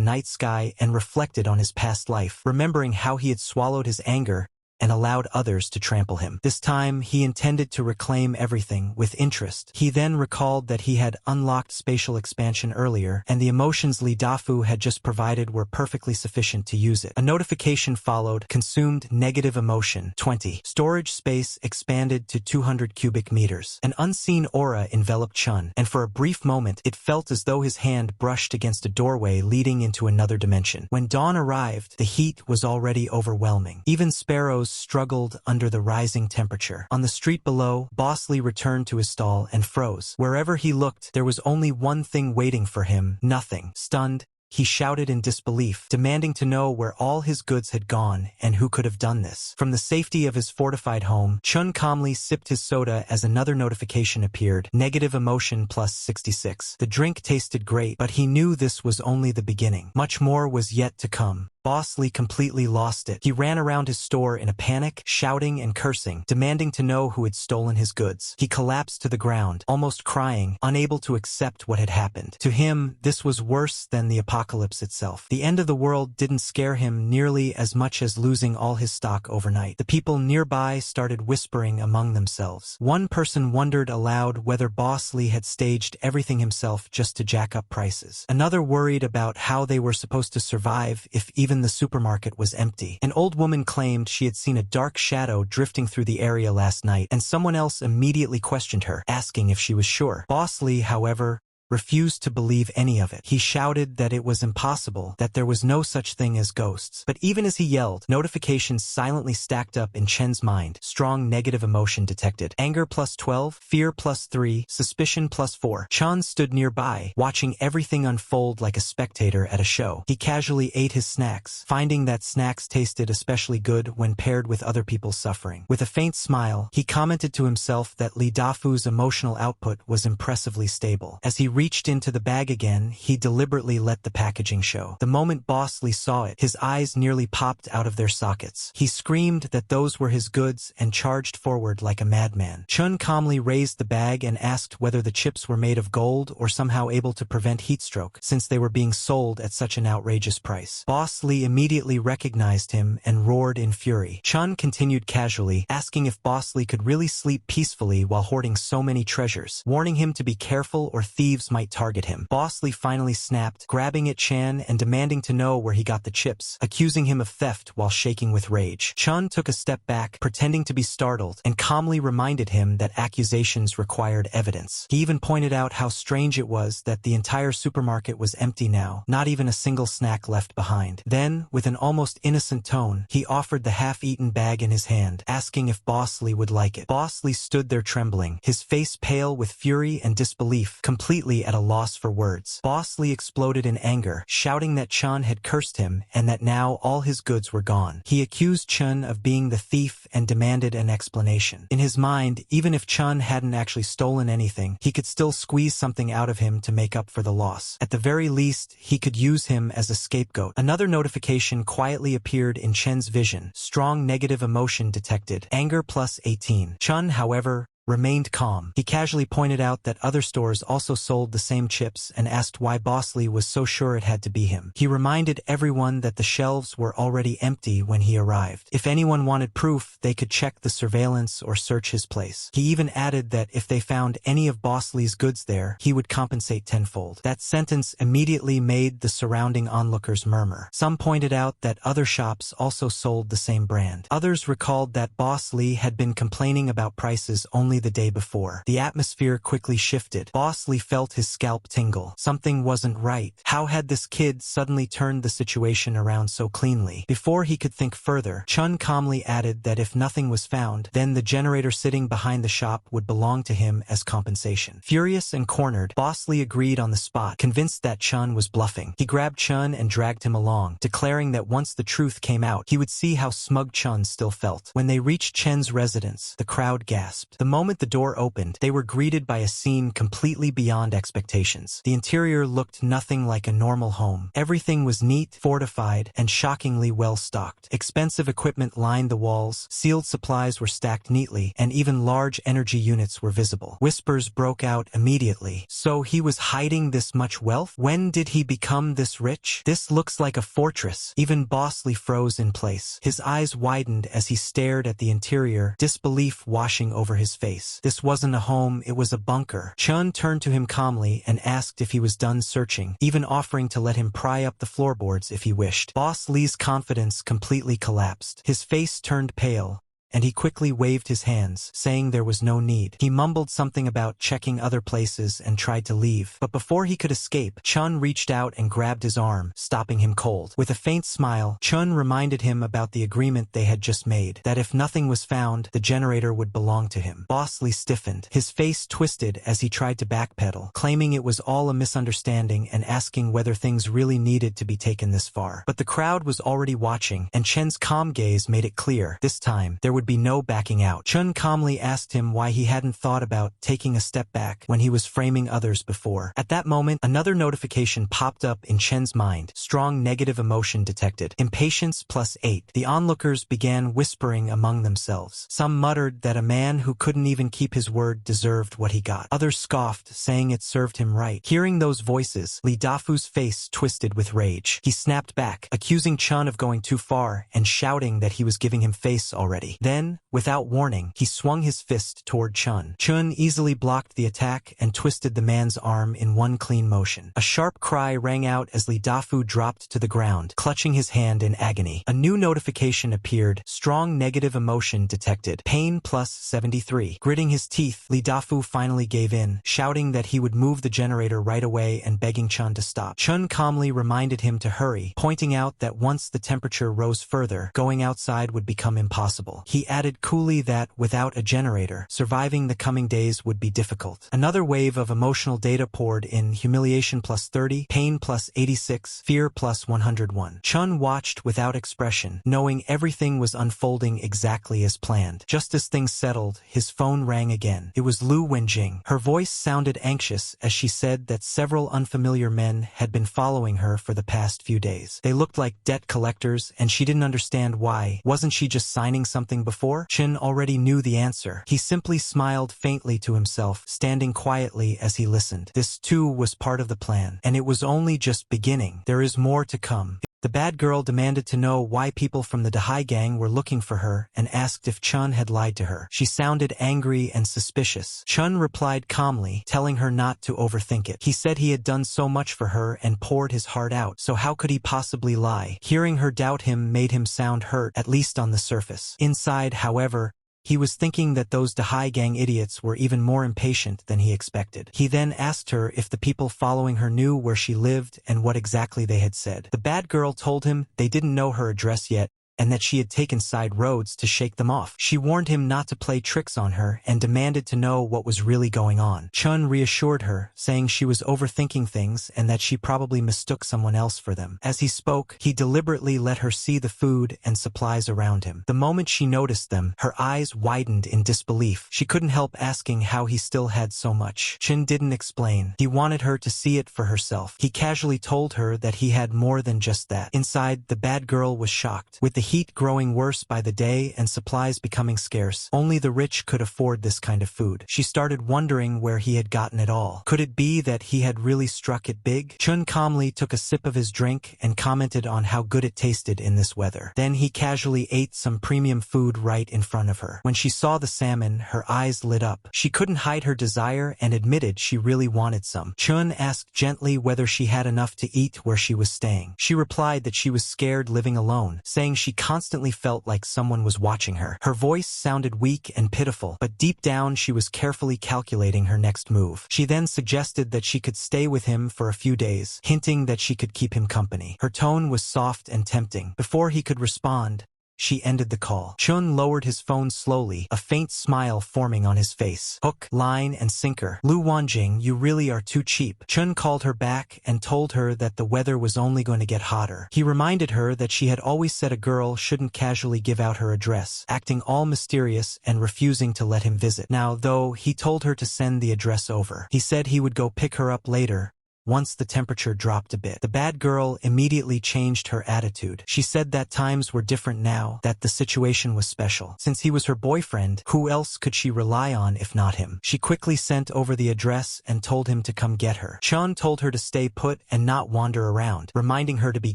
night sky and reflected on his past life, remembering how he had swallowed his anger and allowed others to trample him. This time, he intended to reclaim everything with interest. He then recalled that he had unlocked spatial expansion earlier, and the emotions Li Dafu had just provided were perfectly sufficient to use it. A notification followed, consumed negative emotion, 20. Storage space expanded to 200 cubic meters. An unseen aura enveloped Chun, and for a brief moment, it felt as though his hand brushed against a doorway leading into another dimension. When dawn arrived, the heat was already overwhelming. Even sparrows struggled under the rising temperature. On the street below, Boss Lee returned to his stall and froze. Wherever he looked, there was only one thing waiting for him: nothing. Stunned, he shouted in disbelief, demanding to know where all his goods had gone and who could have done this. From the safety of his fortified home, Chun calmly sipped his soda as another notification appeared: negative emotion +66. The drink tasted great, but he knew this was only the beginning. Much more was yet to come. Boss Lee completely lost it. He ran around his store in a panic, shouting and cursing, demanding to know who had stolen his goods. He collapsed to the ground, almost crying, unable to accept what had happened. To him, this was worse than the apocalypse itself. The end of the world didn't scare him nearly as much as losing all his stock overnight. The people nearby started whispering among themselves. One person wondered aloud whether Boss Lee had staged everything himself just to jack up prices. Another worried about how they were supposed to survive if even the supermarket was empty. An old woman claimed she had seen a dark shadow drifting through the area last night, and someone else immediately questioned her, asking if she was sure. Boss Lee, however, refused to believe any of it. He shouted that it was impossible, that there was no such thing as ghosts. But even as he yelled, notifications silently stacked up in Chen's mind. Strong negative emotion detected. Anger +12, fear +3, suspicion +4. Chan stood nearby, watching everything unfold like a spectator at a show. He casually ate his snacks, finding that snacks tasted especially good when paired with other people's suffering. With a faint smile, he commented to himself that Li Dafu's emotional output was impressively stable. As he reached into the bag again, he deliberately let the packaging show. The moment Boss Lee saw it, his eyes nearly popped out of their sockets. He screamed that those were his goods and charged forward like a madman. Chun calmly raised the bag and asked whether the chips were made of gold or somehow able to prevent heatstroke, since they were being sold at such an outrageous price. Boss Lee immediately recognized him and roared in fury. Chun continued casually, asking if Boss Lee could really sleep peacefully while hoarding so many treasures, warning him to be careful or thieves might target him. Boss Lee finally snapped, grabbing at Chan and demanding to know where he got the chips, accusing him of theft while shaking with rage. Chun took a step back, pretending to be startled, and calmly reminded him that accusations required evidence. He even pointed out how strange it was that the entire supermarket was empty now, not even a single snack left behind. Then, with an almost innocent tone, he offered the half-eaten bag in his hand, asking if Boss Lee would like it. Boss Lee stood there trembling, his face pale with fury and disbelief, completely completely at a loss for words. Boss Lee exploded in anger, shouting that Chun had cursed him and that now all his goods were gone. He accused Chun of being the thief and demanded an explanation. In his mind, even if Chun hadn't actually stolen anything, he could still squeeze something out of him to make up for the loss. At the very least, he could use him as a scapegoat. Another notification quietly appeared in Chen's vision. Strong negative emotion detected. Anger plus 18. Chun, however, remained calm. He casually pointed out that other stores also sold the same chips and asked why Boss Lee was so sure it had to be him. He reminded everyone that the shelves were already empty when he arrived. If anyone wanted proof, they could check the surveillance or search his place. He even added that if they found any of Boss Lee's goods there, he would compensate tenfold. That sentence immediately made the surrounding onlookers murmur. Some pointed out that other shops also sold the same brand. Others recalled that Boss Lee had been complaining about prices only the day before. The atmosphere quickly shifted. Boss Lee felt his scalp tingle. Something wasn't right. How had this kid suddenly turned the situation around so cleanly? Before he could think further, Chun calmly added that if nothing was found, then the generator sitting behind the shop would belong to him as compensation. Furious and cornered, Boss Lee agreed on the spot, convinced that Chun was bluffing. He grabbed Chun and dragged him along, declaring that once the truth came out, he would see how smug Chun still felt. When they reached Chen's residence, the crowd gasped. The moment the door opened, they were greeted by a scene completely beyond expectations. The interior looked nothing like a normal home. Everything was neat, fortified, and shockingly well stocked. Expensive equipment lined the walls, sealed supplies were stacked neatly, and even large energy units were visible. Whispers broke out immediately. So he was hiding this much wealth? When did he become this rich? This looks like a fortress. Even Boss Lee froze in place. His eyes widened as he stared at the interior, disbelief washing over his face. This wasn't a home, it was a bunker. Chun turned to him calmly and asked if he was done searching, even offering to let him pry up the floorboards if he wished. Boss Lee's confidence completely collapsed. His face turned pale, and he quickly waved his hands, saying there was no need. He mumbled something about checking other places and tried to leave. But before he could escape, Chun reached out and grabbed his arm, stopping him cold. With a faint smile, Chun reminded him about the agreement they had just made, that if nothing was found, the generator would belong to him. Boss Lee stiffened. His face twisted as he tried to backpedal, claiming it was all a misunderstanding and asking whether things really needed to be taken this far. But the crowd was already watching, and Chen's calm gaze made it clear, this time, there would be no backing out. Chun calmly asked him why he hadn't thought about taking a step back when he was framing others before. At that moment, another notification popped up in Chen's mind. Strong negative emotion detected. Impatience plus 8. The onlookers began whispering among themselves. Some muttered that a man who couldn't even keep his word deserved what he got. Others scoffed, saying it served him right. Hearing those voices, Lee Dafu's face twisted with rage. He snapped back, accusing Chun of going too far and shouting that he was giving him face already. Then, without warning, he swung his fist toward Chun. Chun easily blocked the attack and twisted the man's arm in one clean motion. A sharp cry rang out as Lee Dafu dropped to the ground, clutching his hand in agony. A new notification appeared. Strong negative emotion detected. Pain plus 73. Gritting his teeth, Lee Dafu finally gave in, shouting that he would move the generator right away and begging Chun to stop. Chun calmly reminded him to hurry, pointing out that once the temperature rose further, going outside would become impossible. He added coolly that, without a generator, surviving the coming days would be difficult. Another wave of emotional data poured in. Humiliation plus 30, pain plus 86, fear plus 101. Chun watched without expression, knowing everything was unfolding exactly as planned. Just as things settled, his phone rang again. It was Lu Wenjing. Her voice sounded anxious as she said that several unfamiliar men had been following her for the past few days. They looked like debt collectors, and she didn't understand why. Wasn't she just signing something before? Chin already knew the answer. He simply smiled faintly to himself, standing quietly as he listened. This too was part of the plan, and it was only just beginning. There is more to come. The bad girl demanded to know why people from the Dahai gang were looking for her and asked if Chun had lied to her. She sounded angry and suspicious. Chun replied calmly, telling her not to overthink it. He said he had done so much for her and poured his heart out, so how could he possibly lie? Hearing her doubt him made him sound hurt, at least on the surface. Inside, however, he was thinking that those Dahai gang idiots were even more impatient than he expected. He then asked her if the people following her knew where she lived and what exactly they had said. The bad girl told him they didn't know her address yet, and that she had taken side roads to shake them off. She warned him not to play tricks on her and demanded to know what was really going on. Chun reassured her, saying she was overthinking things and that she probably mistook someone else for them. As he spoke, he deliberately let her see the food and supplies around him. The moment she noticed them, her eyes widened in disbelief. She couldn't help asking how he still had so much. Chun didn't explain. He wanted her to see it for herself. He casually told her that he had more than just that. Inside, the bad girl was shocked. With the heat growing worse by the day and supplies becoming scarce, only the rich could afford this kind of food. She started wondering where he had gotten it all. Could it be that he had really struck it big? Chun calmly took a sip of his drink and commented on how good it tasted in this weather. Then he casually ate some premium food right in front of her. When she saw the salmon, her eyes lit up. She couldn't hide her desire and admitted she really wanted some. Chun asked gently whether she had enough to eat where she was staying. She replied that she was scared living alone, saying she constantly felt like someone was watching her. Her voice sounded weak and pitiful, but deep down she was carefully calculating her next move. She then suggested that she could stay with him for a few days, hinting that she could keep him company. Her tone was soft and tempting. Before he could respond, she ended the call. Chun lowered his phone slowly, a faint smile forming on his face. Hook, line, and sinker. Lu Wanjing, you really are too cheap. Chun called her back and told her that the weather was only going to get hotter. He reminded her that she had always said a girl shouldn't casually give out her address, acting all mysterious and refusing to let him visit. Now, though, he told her to send the address over. He said he would go pick her up later, once the temperature dropped a bit. The bad girl immediately changed her attitude. She said that times were different now, that the situation was special. Since he was her boyfriend, who else could she rely on if not him? She quickly sent over the address and told him to come get her. Chun told her to stay put and not wander around, reminding her to be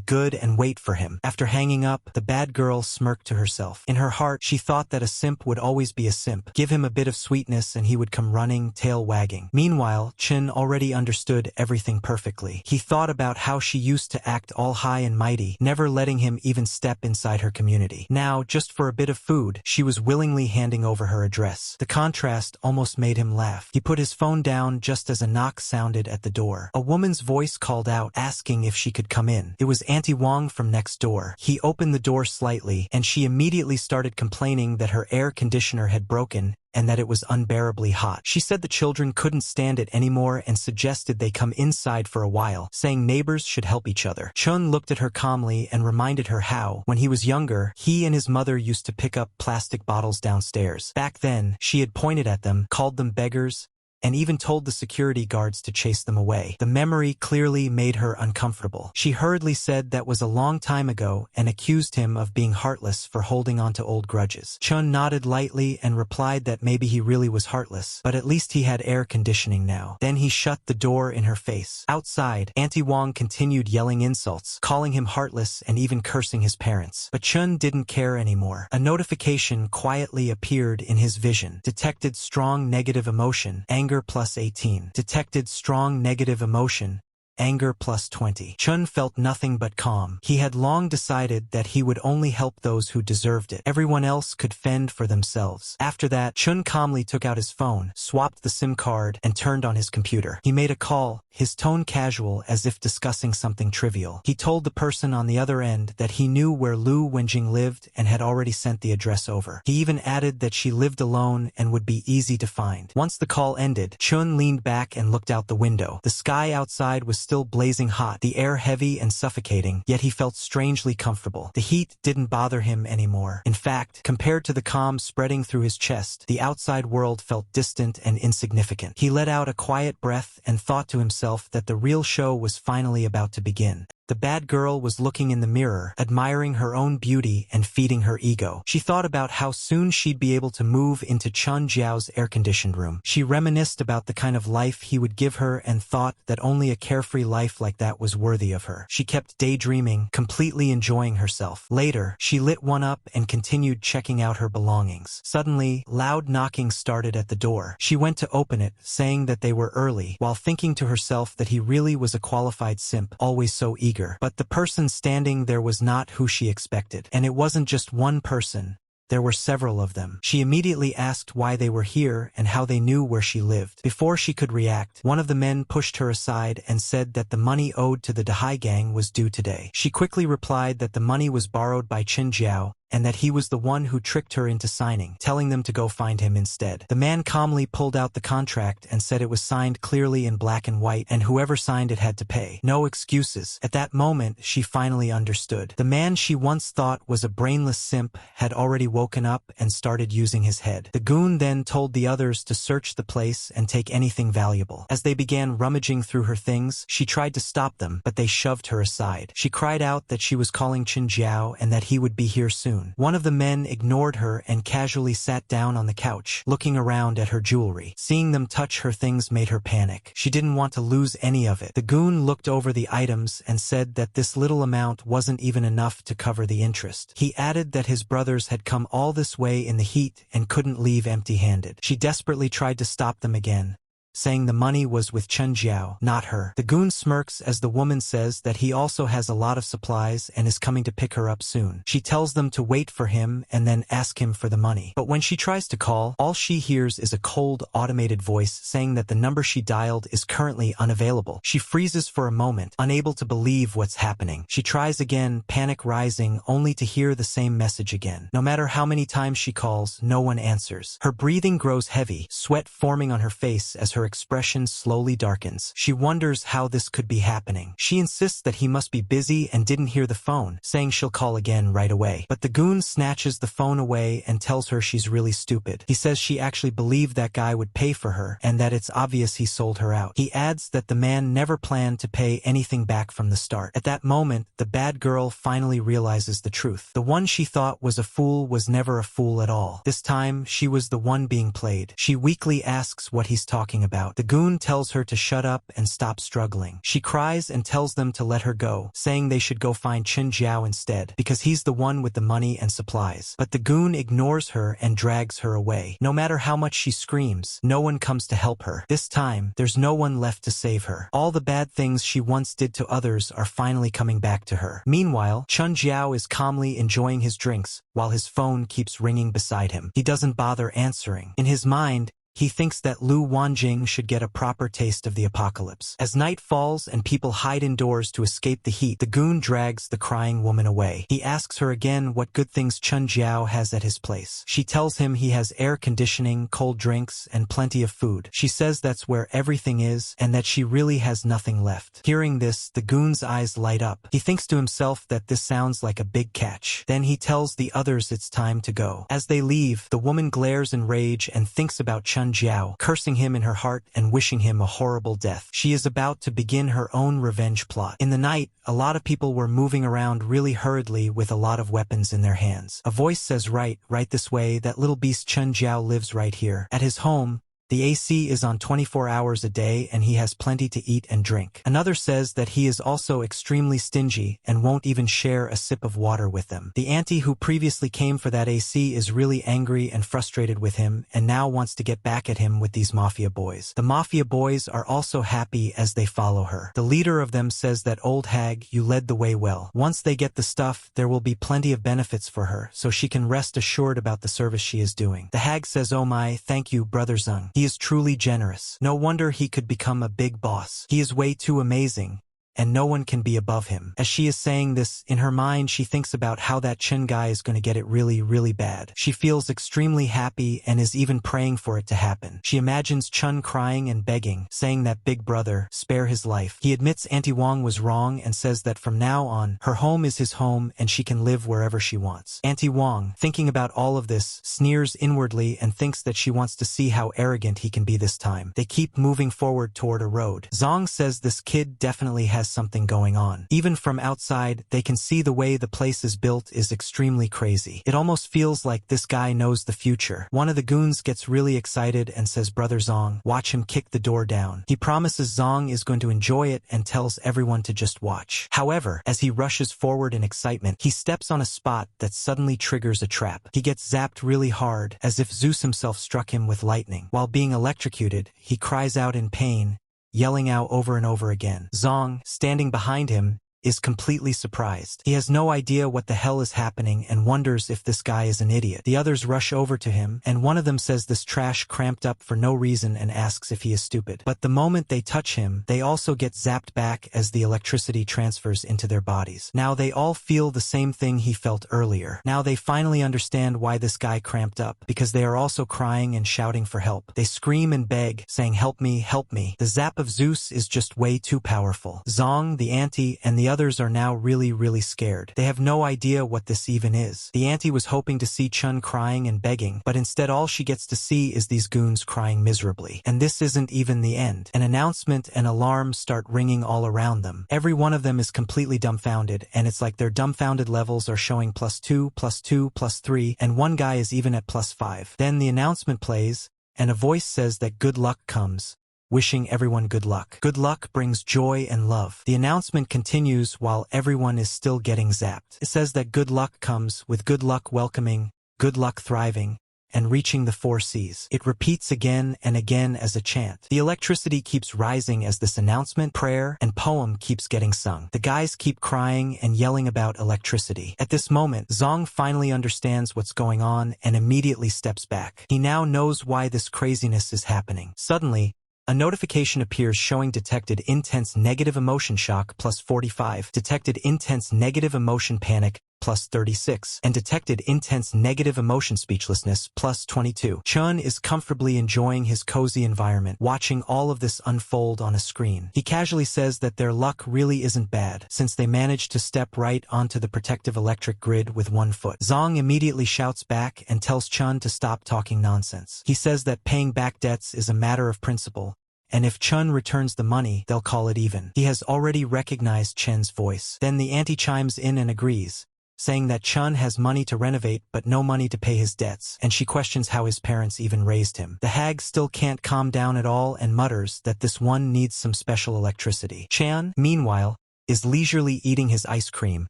good and wait for him. After hanging up, the bad girl smirked to herself. In her heart, she thought that a simp would always be a simp. Give him a bit of sweetness and he would come running, tail wagging. Meanwhile, Chin already understood everything perfectly. He thought about how she used to act all high and mighty, never letting him even step inside her community. Now, just for a bit of food, she was willingly handing over her address. The contrast almost made him laugh. He put his phone down just as a knock sounded at the door. A woman's voice called out, asking if she could come in. It was Auntie Wong from next door. He opened the door slightly, and she immediately started complaining that her air conditioner had broken and that it was unbearably hot. She said the children couldn't stand it anymore and suggested they come inside for a while, saying neighbors should help each other. Chun looked at her calmly and reminded her how, when he was younger, he and his mother used to pick up plastic bottles downstairs. Back then, she had pointed at them, called them beggars, and even told the security guards to chase them away. The memory clearly made her uncomfortable. She hurriedly said that was a long time ago and accused him of being heartless for holding on to old grudges. Chun nodded lightly and replied that maybe he really was heartless, but at least he had air conditioning now. Then he shut the door in her face. Outside, Auntie Wong continued yelling insults, calling him heartless and even cursing his parents. But Chun didn't care anymore. A notification quietly appeared in his vision. Detected strong negative emotion, anger plus 18. Detected strong negative emotion, anger plus 20. Chun felt nothing but calm. He had long decided that he would only help those who deserved it. Everyone else could fend for themselves. After that, Chun calmly took out his phone, swapped the SIM card, and turned on his computer. He made a call, his tone casual as if discussing something trivial. He told the person on the other end that he knew where Lu Wenjing lived and had already sent the address over. He even added that she lived alone and would be easy to find. Once the call ended, Chun leaned back and looked out the window. The sky outside was still blazing hot, the air heavy and suffocating, yet he felt strangely comfortable. The heat didn't bother him anymore. In fact, compared to the calm spreading through his chest, the outside world felt distant and insignificant. He let out a quiet breath and thought to himself that the real show was finally about to begin. The bad girl was looking in the mirror, admiring her own beauty and feeding her ego. She thought about how soon she'd be able to move into Chun Jiao's air-conditioned room. She reminisced about the kind of life he would give her and thought that only a carefree life like that was worthy of her. She kept daydreaming, completely enjoying herself. Later, she lit one up and continued checking out her belongings. Suddenly, loud knocking started at the door. She went to open it, saying that they were early, while thinking to herself that he really was a qualified simp, always so eager. But the person standing there was not who she expected. And it wasn't just one person. There were several of them. She immediately asked why they were here and how they knew where she lived. Before she could react, one of the men pushed her aside and said that the money owed to the Dahai gang was due today. She quickly replied that the money was borrowed by Chen Jiao, and that he was the one who tricked her into signing, telling them to go find him instead. The man calmly pulled out the contract and said it was signed clearly in black and white, and whoever signed it had to pay. No excuses. At that moment, she finally understood. The man she once thought was a brainless simp had already woken up and started using his head. The goon then told the others to search the place and take anything valuable. As they began rummaging through her things, she tried to stop them, but they shoved her aside. She cried out that she was calling Chen Jiao and that he would be here soon. One of the men ignored her and casually sat down on the couch, looking around at her jewelry. Seeing them touch her things made her panic. She didn't want to lose any of it. The goon looked over the items and said that this little amount wasn't even enough to cover the interest. He added that his brothers had come all this way in the heat and couldn't leave empty-handed. She desperately tried to stop them again, saying the money was with Chen Jiao, not her. The goon smirks as the woman says that he also has a lot of supplies and is coming to pick her up soon. She tells them to wait for him and then ask him for the money. But when she tries to call, all she hears is a cold, automated voice saying that the number she dialed is currently unavailable. She freezes for a moment, unable to believe what's happening. She tries again, panic rising, only to hear the same message again. No matter how many times she calls, no one answers. Her breathing grows heavy, sweat forming on her face as her expression slowly darkens. She wonders how this could be happening. She insists that he must be busy and didn't hear the phone, saying she'll call again right away. But the goon snatches the phone away and tells her she's really stupid. He says she actually believed that guy would pay for her and that it's obvious he sold her out. He adds that the man never planned to pay anything back from the start. At that moment, the bad girl finally realizes the truth. The one she thought was a fool was never a fool at all. This time, she was the one being played. She weakly asks what he's talking about. The goon tells her to shut up and stop struggling. She cries and tells them to let her go, saying they should go find Chen Jiao instead, because he's the one with the money and supplies. But the goon ignores her and drags her away. No matter how much she screams, no one comes to help her. This time, there's no one left to save her. All the bad things she once did to others are finally coming back to her. Meanwhile, Chen Jiao is calmly enjoying his drinks, while his phone keeps ringing beside him. He doesn't bother answering. In his mind, he thinks that Lu Wanjing should get a proper taste of the apocalypse. As night falls and people hide indoors to escape the heat, the goon drags the crying woman away. He asks her again what good things Chen Jiao has at his place. She tells him he has air conditioning, cold drinks, and plenty of food. She says that's where everything is and that she really has nothing left. Hearing this, the goon's eyes light up. He thinks to himself that this sounds like a big catch. Then he tells the others it's time to go. As they leave, the woman glares in rage and thinks about Chen Jiao, cursing him in her heart and wishing him a horrible death. She is about to begin her own revenge plot. In the night, a lot of people were moving around really hurriedly with a lot of weapons in their hands. A voice says, right this way, that little beast Chen Jiao lives right here. At his home, the AC is on 24 hours a day and he has plenty to eat and drink. Another says that he is also extremely stingy and won't even share a sip of water with them. The auntie who previously came for that AC is really angry and frustrated with him and now wants to get back at him with these mafia boys. The mafia boys are also happy as they follow her. The leader of them says that old hag, you led the way well. Once they get the stuff, there will be plenty of benefits for her, so she can rest assured about the service she is doing. The hag says, oh my, thank you, Brother Zeng. He is truly generous. No wonder he could become a big boss. He is way too amazing, and no one can be above him. As she is saying this, in her mind she thinks about how that Chen guy is going to get it really bad. She feels extremely happy and is even praying for it to happen. She imagines Chen crying and begging, saying that big brother, spare his life. He admits Auntie Wang was wrong and says that from now on, her home is his home and she can live wherever she wants. Auntie Wang, thinking about all of this, sneers inwardly and thinks that she wants to see how arrogant he can be this time. They keep moving forward toward a road. Zong says this kid definitely has something going on. Even from outside, they can see the way the place is built is extremely crazy. It almost feels like this guy knows the future. One of the goons gets really excited and says, Brother Zong, watch him kick the door down. He promises Zong is going to enjoy it and tells everyone to just watch. However, as he rushes forward in excitement, he steps on a spot that suddenly triggers a trap. He gets zapped really hard, as if Zeus himself struck him with lightning. While being electrocuted, he cries out in pain, yelling out over and over again. Zong, standing behind him, is completely surprised. He has no idea what the hell is happening and wonders if this guy is an idiot. The others rush over to him, and one of them says this trash cramped up for no reason and asks if he is stupid. But the moment they touch him, they also get zapped back as the electricity transfers into their bodies. Now they all feel the same thing he felt earlier. Now they finally understand why this guy cramped up, because they are also crying and shouting for help. They scream and beg, saying, "Help me, help me." The zap of Zeus is just way too powerful. Zong, the auntie, and the others are now really scared. They have no idea what this even is. The auntie was hoping to see Chun crying and begging, but instead all she gets to see is these goons crying miserably. And this isn't even the end. An announcement and alarms start ringing all around them. Every one of them is completely dumbfounded, and it's like their dumbfounded levels are showing +2, +2, +3, and one guy is even at +5. Then the announcement plays, and a voice says that good luck comes, wishing everyone good luck. Good luck brings joy and love. The announcement continues while everyone is still getting zapped. It says that good luck comes with good luck welcoming, good luck thriving, and reaching the 4 C's. It repeats again and again as a chant. The electricity keeps rising as this announcement, prayer, and poem keeps getting sung. The guys keep crying and yelling about electricity. At this moment, Zong finally understands what's going on and immediately steps back. He now knows why this craziness is happening. Suddenly, a notification appears showing detected intense negative emotion shock +45, detected intense negative emotion panic +36, and detected intense negative emotion speechlessness +22. Chun is comfortably enjoying his cozy environment, watching all of this unfold on a screen. He casually says that their luck really isn't bad, since they managed to step right onto the protective electric grid with one foot. Zong immediately shouts back and tells Chun to stop talking nonsense. He says that paying back debts is a matter of principle, and if Chun returns the money, they'll call it even. He has already recognized Chen's voice. Then the auntie chimes in and agrees, saying that Chun has money to renovate but no money to pay his debts, and she questions how his parents even raised him. The hag still can't calm down at all and mutters that this one needs some special electricity. Chan, meanwhile, is leisurely eating his ice cream,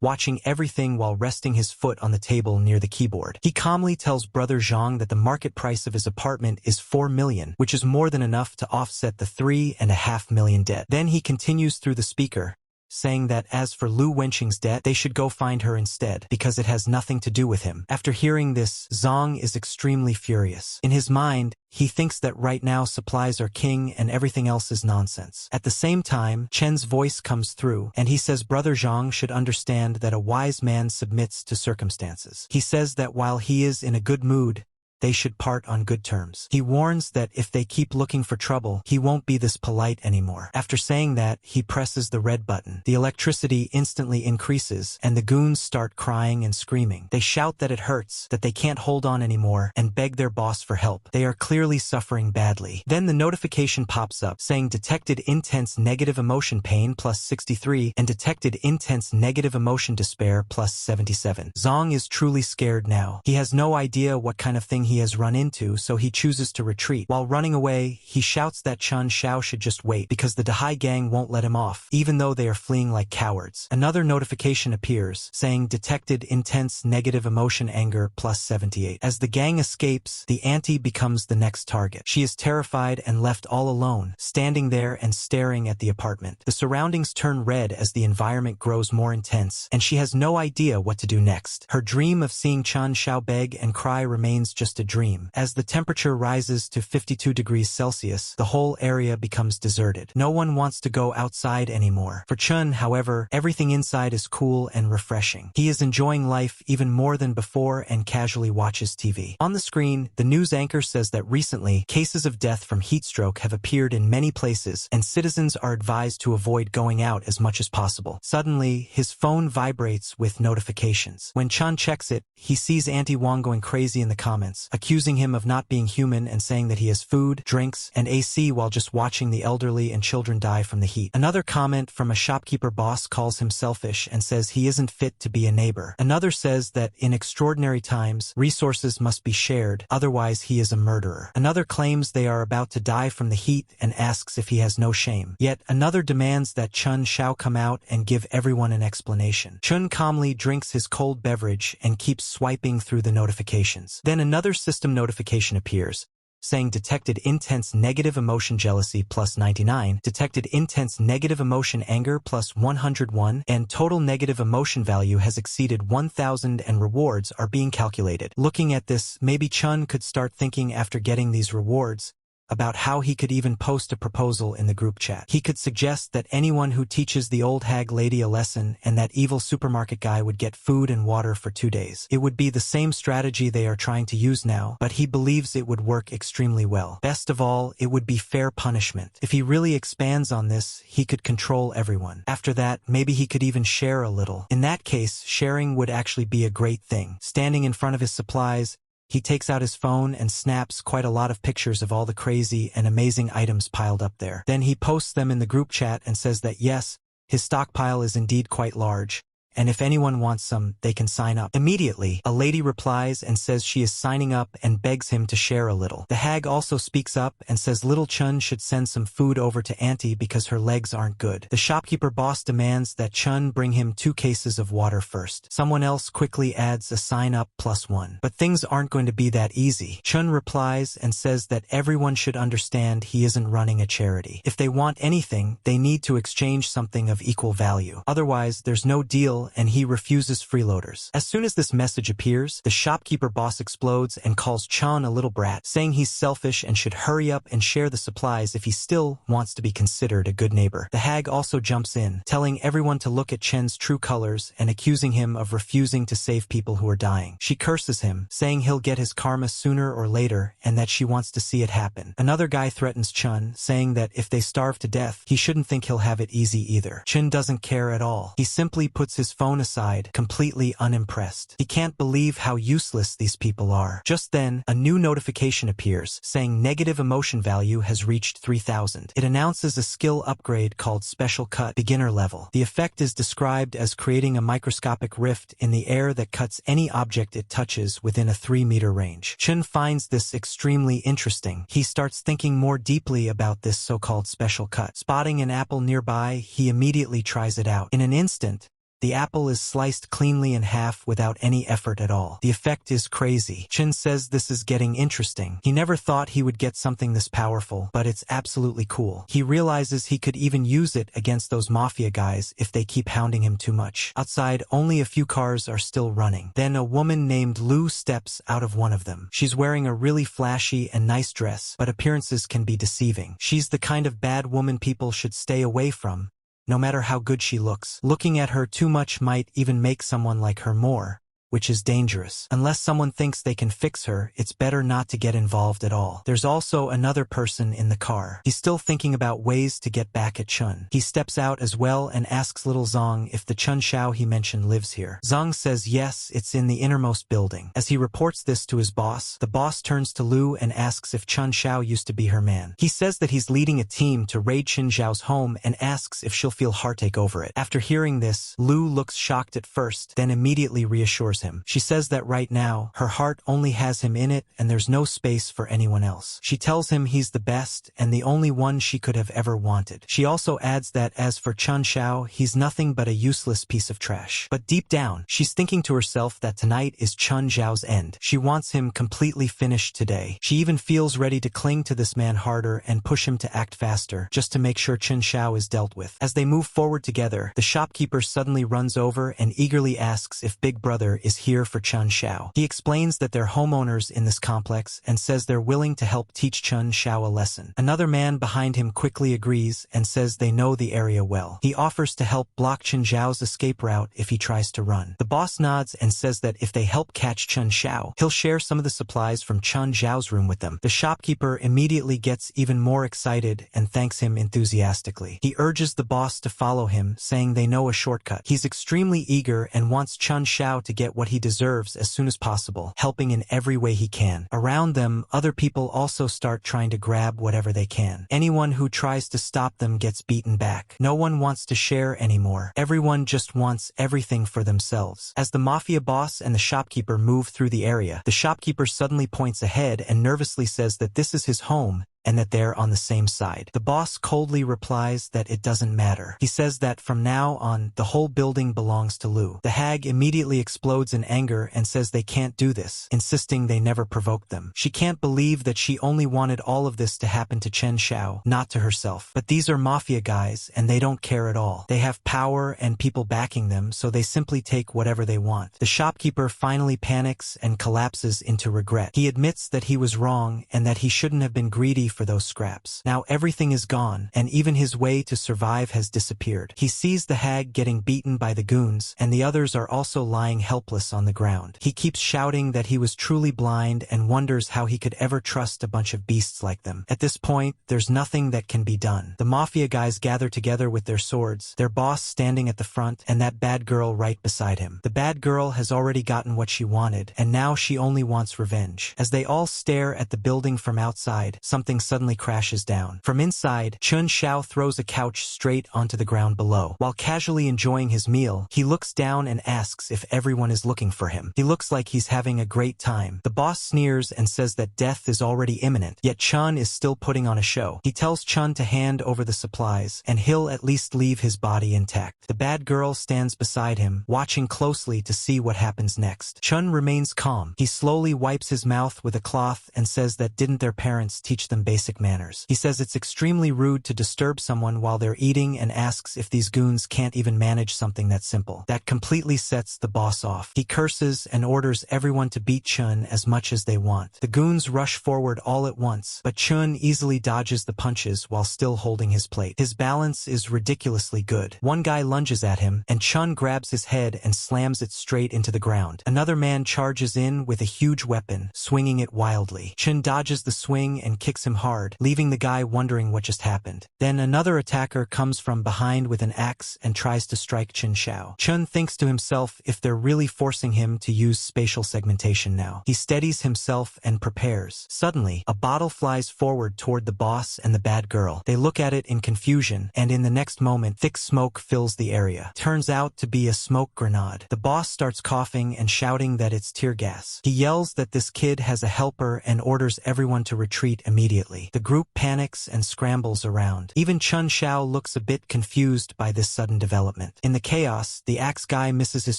watching everything while resting his foot on the table near the keyboard. He calmly tells brother Zhang that the market price of his apartment is 4 million, which is more than enough to offset the 3.5 million debt. Then he continues through the speaker, saying that as for Lu Wenqing's debt, they should go find her instead, because it has nothing to do with him. After hearing this, Zong is extremely furious. In his mind, he thinks that right now supplies are king and everything else is nonsense. At the same time, Chen's voice comes through, and he says brother Zhang should understand that a wise man submits to circumstances. He says that while he is in a good mood, they should part on good terms. He warns that if they keep looking for trouble, he won't be this polite anymore. After saying that, he presses the red button. The electricity instantly increases, and the goons start crying and screaming. They shout that it hurts, that they can't hold on anymore, and beg their boss for help. They are clearly suffering badly. Then the notification pops up, saying detected intense negative emotion pain +63, and detected intense negative emotion despair +77. Zong is truly scared now. He has no idea what kind of thing he has run into, so he chooses to retreat. While running away, he shouts that Chun Xiao should just wait, because the Dahai gang won't let him off, even though they are fleeing like cowards. Another notification appears, saying detected intense negative emotion anger +78. As the gang escapes, the auntie becomes the next target. She is terrified and left all alone, standing there and staring at the apartment. The surroundings turn red as the environment grows more intense, and she has no idea what to do next. Her dream of seeing Chun Xiao beg and cry remains just a dream. As the temperature rises to 52 degrees Celsius, the whole area becomes deserted. No one wants to go outside anymore. For Chun, however, everything inside is cool and refreshing. He is enjoying life even more than before and casually watches TV. On the screen, the news anchor says that recently, cases of death from heat stroke have appeared in many places, and citizens are advised to avoid going out as much as possible. Suddenly, his phone vibrates with notifications. When Chun checks it, he sees Auntie Wang going crazy in the comments, accusing him of not being human and saying that he has food, drinks, and AC while just watching the elderly and children die from the heat. Another comment from a shopkeeper boss calls him selfish and says he isn't fit to be a neighbor. Another says that in extraordinary times, resources must be shared, otherwise he is a murderer. Another claims they are about to die from the heat and asks if he has no shame. Yet another demands that Chun Xiao come out and give everyone an explanation. Chun calmly drinks his cold beverage and keeps swiping through the notifications. Then another system notification appears, saying detected intense negative emotion jealousy plus 99, detected intense negative emotion anger plus 101, and total negative emotion value has exceeded 1,000 and rewards are being calculated. Looking at this, maybe Chun could start thinking after getting these rewards about how he could even post a proposal in the group chat. He could suggest that anyone who teaches the old hag lady a lesson and that evil supermarket guy would get food and water for 2 days. It would be the same strategy they are trying to use now, but he believes it would work extremely well. Best of all, it would be fair punishment. If he really expands on this, he could control everyone. After that, maybe he could even share a little. In that case, sharing would actually be a great thing. Standing in front of his supplies, he takes out his phone and snaps quite a lot of pictures of all the crazy and amazing items piled up there. Then he posts them in the group chat and says that yes, his stockpile is indeed quite large, and if anyone wants some, they can sign up. Immediately, a lady replies and says she is signing up and begs him to share a little. The hag also speaks up and says little Chun should send some food over to Auntie because her legs aren't good. The shopkeeper boss demands that Chun bring him 2 cases of water first. Someone else quickly adds a sign up +1. But things aren't going to be that easy. Chun replies and says that everyone should understand he isn't running a charity. If they want anything, they need to exchange something of equal value. Otherwise, there's no deal and he refuses freeloaders. As soon as this message appears, the shopkeeper boss explodes and calls Chun a little brat, saying he's selfish and should hurry up and share the supplies if he still wants to be considered a good neighbor. The hag also jumps in, telling everyone to look at Chen's true colors and accusing him of refusing to save people who are dying. She curses him, saying he'll get his karma sooner or later and that she wants to see it happen. Another guy threatens Chun, saying that if they starve to death, he shouldn't think he'll have it easy either. Chun doesn't care at all. He simply puts his phone aside, completely unimpressed. He can't believe how useless these people are. Just then, a new notification appears, saying negative emotion value has reached 3,000. It announces a skill upgrade called Special Cut Beginner Level. The effect is described as creating a microscopic rift in the air that cuts any object it touches within a 3-meter range. Chun finds this extremely interesting. He starts thinking more deeply about this so-called special cut. Spotting an apple nearby, he immediately tries it out. In an instant, the apple is sliced cleanly in half without any effort at all. The effect is crazy. Chun says this is getting interesting. He never thought he would get something this powerful, but it's absolutely cool. He realizes he could even use it against those mafia guys if they keep hounding him too much. Outside, only a few cars are still running. Then a woman named Lu steps out of one of them. She's wearing a really flashy and nice dress, but appearances can be deceiving. She's the kind of bad woman people should stay away from, no matter how good she looks. Looking at her too much might even make someone like her more, which is dangerous. Unless someone thinks they can fix her, it's better not to get involved at all. There's also another person in the car. He's still thinking about ways to get back at Chun. He steps out as well and asks little Zong if the Chun Xiao he mentioned lives here. Zong says yes, it's in the innermost building. As he reports this to his boss, the boss turns to Lu and asks if Chun Xiao used to be her man. He says that he's leading a team to raid Chun Xiao's home and asks if she'll feel heartache over it. After hearing this, Lu looks shocked at first, then immediately reassures him. She says that right now, her heart only has him in it and there's no space for anyone else. She tells him he's the best and the only one she could have ever wanted. She also adds that as for Chun Xiao, he's nothing but a useless piece of trash. But deep down, she's thinking to herself that tonight is Chun Xiao's end. She wants him completely finished today. She even feels ready to cling to this man harder and push him to act faster, just to make sure Chun Xiao is dealt with. As they move forward together, the shopkeeper suddenly runs over and eagerly asks if Big Brother is here for Chun Xiao. He explains that they're homeowners in this complex and says they're willing to help teach Chun Xiao a lesson. Another man behind him quickly agrees and says they know the area well. He offers to help block Chun Xiao's escape route if he tries to run. The boss nods and says that if they help catch Chun Xiao, he'll share some of the supplies from Chun Xiao's room with them. The shopkeeper immediately gets even more excited and thanks him enthusiastically. He urges the boss to follow him, saying they know a shortcut. He's extremely eager and wants Chun Xiao to get what he deserves as soon as possible, helping in every way he can. Around them, other people also start trying to grab whatever they can. Anyone who tries to stop them gets beaten back. No one wants to share anymore. Everyone just wants everything for themselves. As the mafia boss and the shopkeeper move through the area, the shopkeeper suddenly points ahead and nervously says that this is his home and that they're on the same side. The boss coldly replies that it doesn't matter. He says that from now on, the whole building belongs to Lu. The hag immediately explodes in anger and says they can't do this, insisting they never provoked them. She can't believe that she only wanted all of this to happen to Chen Xiao, not to herself. But these are mafia guys, and they don't care at all. They have power and people backing them, so they simply take whatever they want. The shopkeeper finally panics and collapses into regret. He admits that he was wrong and that he shouldn't have been greedy for those scraps. Now everything is gone, and even his way to survive has disappeared. He sees the hag getting beaten by the goons, and the others are also lying helpless on the ground. He keeps shouting that he was truly blind and wonders how he could ever trust a bunch of beasts like them. At this point, there's nothing that can be done. The mafia guys gather together with their swords, their boss standing at the front, and that bad girl right beside him. The bad girl has already gotten what she wanted, and now she only wants revenge. As they all stare at the building from outside, something suddenly crashes down. From inside, Chen Xiao throws a couch straight onto the ground below. While casually enjoying his meal, he looks down and asks if everyone is looking for him. He looks like he's having a great time. The boss sneers and says that death is already imminent, yet Chen is still putting on a show. He tells Chen to hand over the supplies, and he'll at least leave his body intact. The bad girl stands beside him, watching closely to see what happens next. Chen remains calm. He slowly wipes his mouth with a cloth and says that didn't their parents teach them basic manners. He says it's extremely rude to disturb someone while they're eating and asks if these goons can't even manage something that simple. That completely sets the boss off. He curses and orders everyone to beat Chun as much as they want. The goons rush forward all at once, but Chun easily dodges the punches while still holding his plate. His balance is ridiculously good. One guy lunges at him, and Chun grabs his head and slams it straight into the ground. Another man charges in with a huge weapon, swinging it wildly. Chun dodges the swing and kicks him hard, leaving the guy wondering what just happened. Then another attacker comes from behind with an axe and tries to strike Chen Xiao. Chun thinks to himself if they're really forcing him to use spatial segmentation now. He steadies himself and prepares. Suddenly, a bottle flies forward toward the boss and the bad girl. They look at it in confusion, and in the next moment, thick smoke fills the area. Turns out to be a smoke grenade. The boss starts coughing and shouting that it's tear gas. He yells that this kid has a helper and orders everyone to retreat immediately. The group panics and scrambles around. Even Chen Xiao looks a bit confused by this sudden development. In the chaos, the axe guy misses his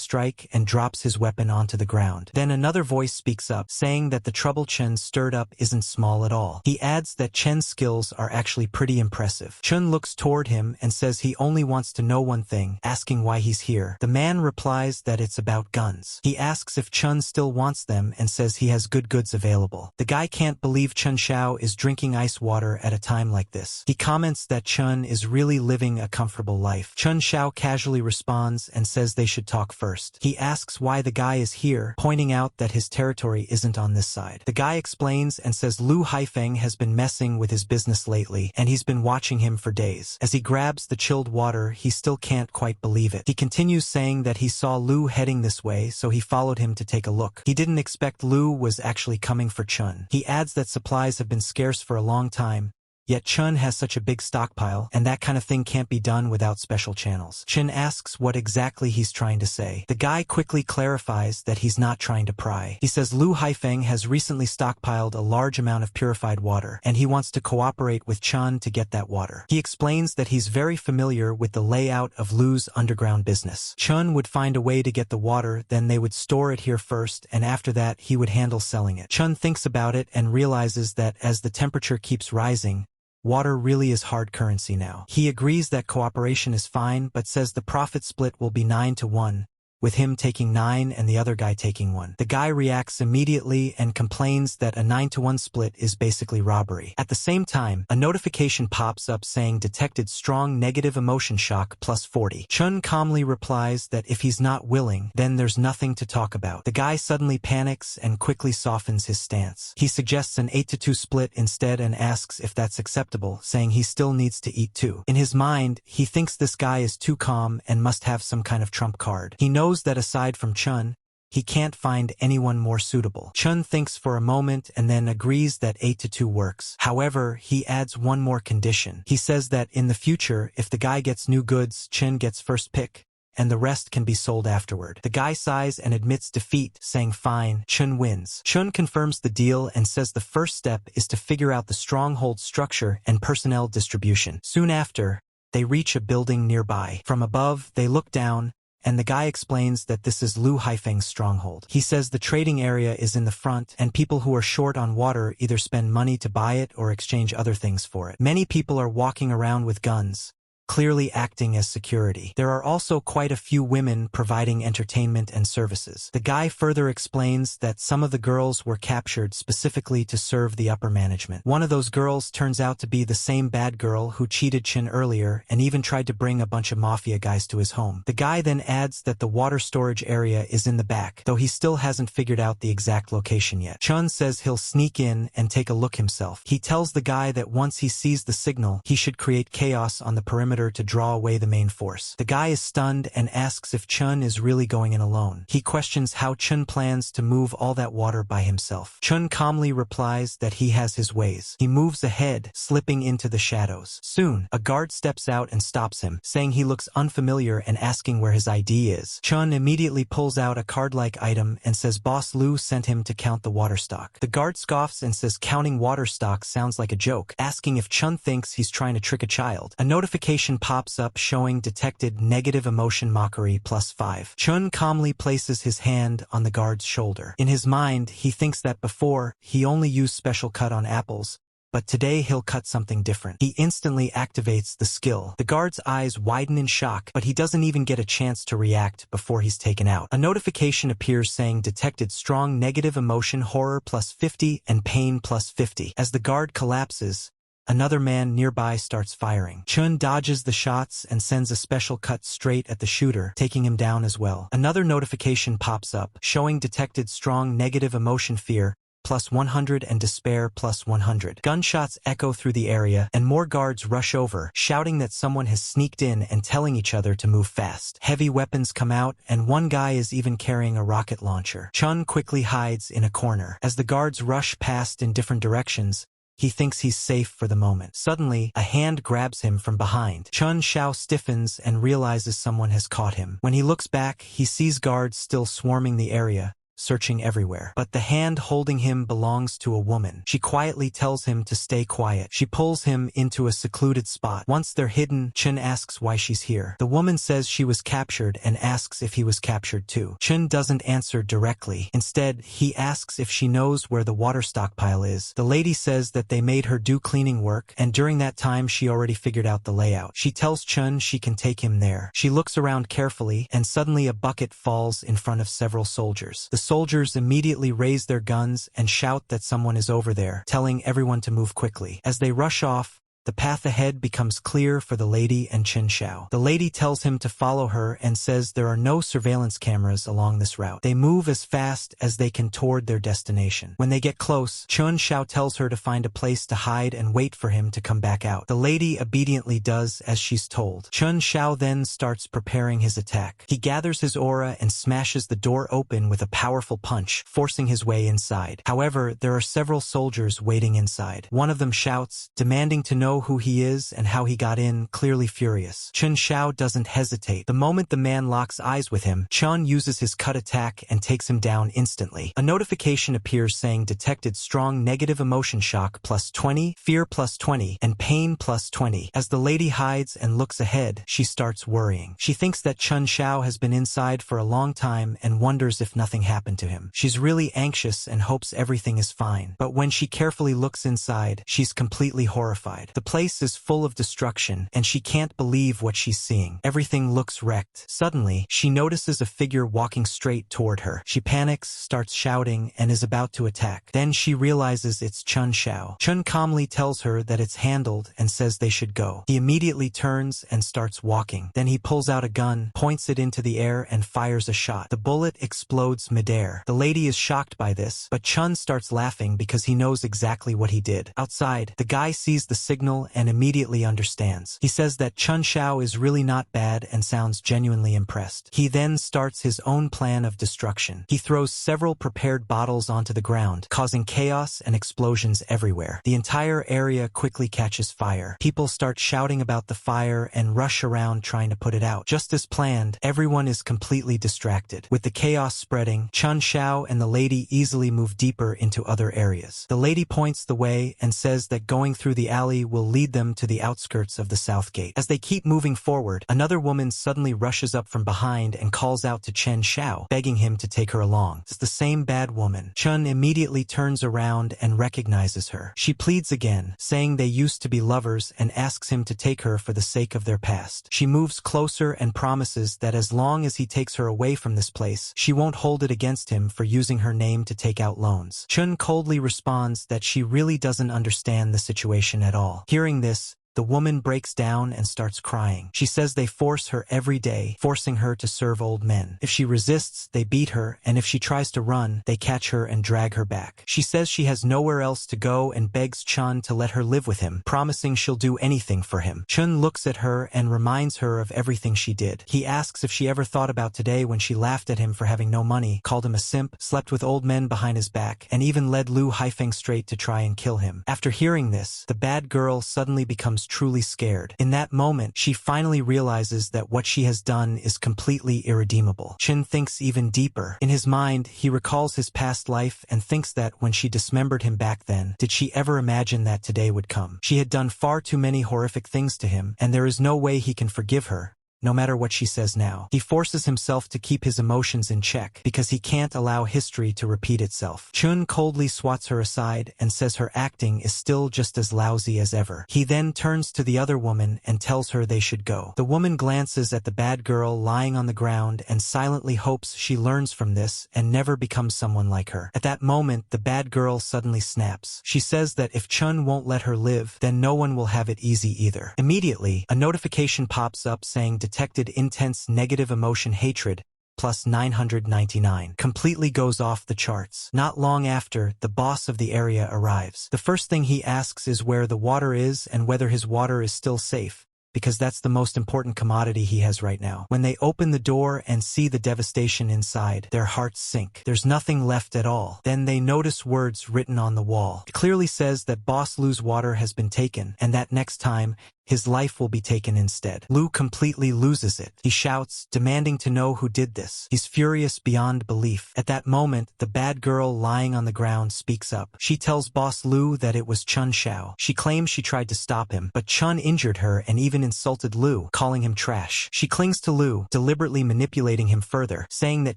strike and drops his weapon onto the ground. Then another voice speaks up, saying that the trouble Chen stirred up isn't small at all. He adds that Chen's skills are actually pretty impressive. Chen looks toward him and says he only wants to know one thing, asking why he's here. The man replies that it's about guns. He asks if Chen still wants them and says he has good goods available. The guy can't believe Chen Xiao is drinking ice water at a time like this. He comments that Chen is really living a comfortable life. Chen Xiao casually responds and says they should talk first. He asks why the guy is here, pointing out that his territory isn't on this side. The guy explains and says Lu Haifeng has been messing with his business lately, and he's been watching him for days. As he grabs the chilled water, he still can't quite believe it. He continues saying that he saw Lu heading this way, so he followed him to take a look. He didn't expect Lu was actually coming for Chun. He adds that supplies have been scarce for a long time, yet Chun has such a big stockpile, and that kind of thing can't be done without special channels. Chen asks what exactly he's trying to say. The guy quickly clarifies that he's not trying to pry. He says Lu Haifeng has recently stockpiled a large amount of purified water, and he wants to cooperate with Chun to get that water. He explains that he's very familiar with the layout of Lu's underground business. Chun would find a way to get the water, then they would store it here first, and after that he would handle selling it. Chun thinks about it and realizes that as the temperature keeps rising, water really is hard currency now. He agrees that cooperation is fine, but says the profit split will be 9-1, with him taking 9 and the other guy taking 1. The guy reacts immediately and complains that a 9-1 split is basically robbery. At the same time, a notification pops up saying detected strong negative emotion shock plus 40. Chun calmly replies that if he's not willing, then there's nothing to talk about. The guy suddenly panics and quickly softens his stance. He suggests an 8-2 split instead and asks if that's acceptable, saying he still needs to eat too. In his mind, he thinks this guy is too calm and must have some kind of trump card. He knows that aside from Chun, he can't find anyone more suitable. Chun thinks for a moment and then agrees that 8-2 works. However, he adds one more condition. He says that in the future, if the guy gets new goods, Chen gets first pick, and the rest can be sold afterward. The guy sighs and admits defeat, saying fine. Chun wins. Chun confirms the deal and says the first step is to figure out the stronghold structure and personnel distribution. Soon after, they reach a building nearby. From above, they look down, and the guy explains that this is Lu Haifeng's stronghold. He says the trading area is in the front, and people who are short on water either spend money to buy it or exchange other things for it. Many people are walking around with guns, clearly acting as security. There are also quite a few women providing entertainment and services. The guy further explains that some of the girls were captured specifically to serve the upper management. One of those girls turns out to be the same bad girl who cheated Chin earlier and even tried to bring a bunch of mafia guys to his home. The guy then adds that the water storage area is in the back, though he still hasn't figured out the exact location yet. Chun says he'll sneak in and take a look himself. He tells the guy that once he sees the signal, he should create chaos on the perimeter to draw away the main force. The guy is stunned and asks if Chun is really going in alone. He questions how Chun plans to move all that water by himself. Chun calmly replies that he has his ways. He moves ahead, slipping into the shadows. Soon, a guard steps out and stops him, saying he looks unfamiliar and asking where his ID is. Chun immediately pulls out a card-like item and says Boss Lu sent him to count the water stock. The guard scoffs and says counting water stock sounds like a joke, asking if Chun thinks he's trying to trick a child. A notification pops up showing detected negative emotion mockery +5. Chun calmly places his hand on the guard's shoulder. In his mind, he thinks that before, he only used special cut on apples, but today he'll cut something different. He instantly activates the skill. The guard's eyes widen in shock, but he doesn't even get a chance to react before he's taken out. A notification appears saying detected strong negative emotion horror +50 and pain +50. As the guard collapses, another man nearby starts firing. Chun dodges the shots and sends a special cut straight at the shooter, taking him down as well. Another notification pops up, showing detected strong negative emotion fear +100 and despair +100. Gunshots echo through the area, and more guards rush over, shouting that someone has sneaked in and telling each other to move fast. Heavy weapons come out, and one guy is even carrying a rocket launcher. Chun quickly hides in a corner. As the guards rush past in different directions, he thinks he's safe for the moment. Suddenly, a hand grabs him from behind. Chun Shao stiffens and realizes someone has caught him. When he looks back, he sees guards still swarming the area, searching everywhere. But the hand holding him belongs to a woman. She quietly tells him to stay quiet. She pulls him into a secluded spot. Once they're hidden, Chun asks why she's here. The woman says she was captured and asks if he was captured too. Chun doesn't answer directly. Instead, he asks if she knows where the water stockpile is. The lady says that they made her do cleaning work, and during that time she already figured out the layout. She tells Chun she can take him there. She looks around carefully, and suddenly a bucket falls in front of several soldiers. The soldiers immediately raise their guns and shout that someone is over there, telling everyone to move quickly. As they rush off, the path ahead becomes clear for the lady and Chin Shao. The lady tells him to follow her and says there are no surveillance cameras along this route. They move as fast as they can toward their destination. When they get close, Chun Shao tells her to find a place to hide and wait for him to come back out. The lady obediently does as she's told. Chun Shao then starts preparing his attack. He gathers his aura and smashes the door open with a powerful punch, forcing his way inside. However, there are several soldiers waiting inside. One of them shouts, demanding to know who he is and how he got in, clearly furious. Chun Shao doesn't hesitate. The moment the man locks eyes with him, Chun uses his cut attack and takes him down instantly. A notification appears saying detected strong negative emotion shock +20, fear +20, and pain +20. As the lady hides and looks ahead, she starts worrying. She thinks that Chun Shao has been inside for a long time and wonders if nothing happened to him. She's really anxious and hopes everything is fine. But when she carefully looks inside, she's completely horrified. The place is full of destruction, and she can't believe what she's seeing. Everything looks wrecked. Suddenly, she notices a figure walking straight toward her. She panics, starts shouting, and is about to attack. Then she realizes it's Chun Shao. Chun calmly tells her that it's handled and says they should go. He immediately turns and starts walking. Then he pulls out a gun, points it into the air, and fires a shot. The bullet explodes midair. The lady is shocked by this, but Chun starts laughing because he knows exactly what he did. Outside, the guy sees the signal signal and immediately understands. He says that Chun Xiao is really not bad and sounds genuinely impressed. He then starts his own plan of destruction. He throws several prepared bottles onto the ground, causing chaos and explosions everywhere. The entire area quickly catches fire. People start shouting about the fire and rush around trying to put it out. Just as planned, everyone is completely distracted. With the chaos spreading, Chun Xiao and the lady easily move deeper into other areas. The lady points the way and says that going through the alley will lead them to the outskirts of the south gate. As they keep moving forward, another woman suddenly rushes up from behind and calls out to Chen Xiao, begging him to take her along. It's the same bad woman. Chun immediately turns around and recognizes her. She pleads again, saying they used to be lovers, and asks him to take her for the sake of their past. She moves closer and promises that as long as he takes her away from this place, she won't hold it against him for using her name to take out loans. Chun coldly responds that she really doesn't understand the situation at all. Hearing this, the woman breaks down and starts crying. She says they force her every day, forcing her to serve old men. If she resists, they beat her, and if she tries to run, they catch her and drag her back. She says she has nowhere else to go and begs Chun to let her live with him, promising she'll do anything for him. Chun looks at her and reminds her of everything she did. He asks if she ever thought about today when she laughed at him for having no money, called him a simp, slept with old men behind his back, and even led Lu Haifeng straight to try and kill him. After hearing this, the bad girl suddenly becomes truly scared. In that moment, she finally realizes that what she has done is completely irredeemable. Chin thinks even deeper. In his mind, he recalls his past life and thinks that when she dismembered him back then, did she ever imagine that today would come? She had done far too many horrific things to him, and there is no way he can forgive her, no matter what she says now. He forces himself to keep his emotions in check because he can't allow history to repeat itself. Chun coldly swats her aside and says her acting is still just as lousy as ever. He then turns to the other woman and tells her they should go. The woman glances at the bad girl lying on the ground and silently hopes she learns from this and never becomes someone like her. At that moment, the bad girl suddenly snaps. She says that if Chun won't let her live, then no one will have it easy either. Immediately, a notification pops up saying detected intense negative emotion hatred plus 999. Completely goes off the charts. Not long after, the boss of the area arrives. The first thing he asks is where the water is and whether his water is still safe, because that's the most important commodity he has right now. When they open the door and see the devastation inside, their hearts sink. There's nothing left at all. Then they notice words written on the wall. It clearly says that Boss Lu's water has been taken, and that next time, his life will be taken instead. Lu completely loses it. He shouts, demanding to know who did this. He's furious beyond belief. At that moment, the bad girl lying on the ground speaks up. She tells Boss Lu that it was Chun Xiao. She claims she tried to stop him, but Chun injured her and even insulted Lu, calling him trash. She clings to Lu, deliberately manipulating him further, saying that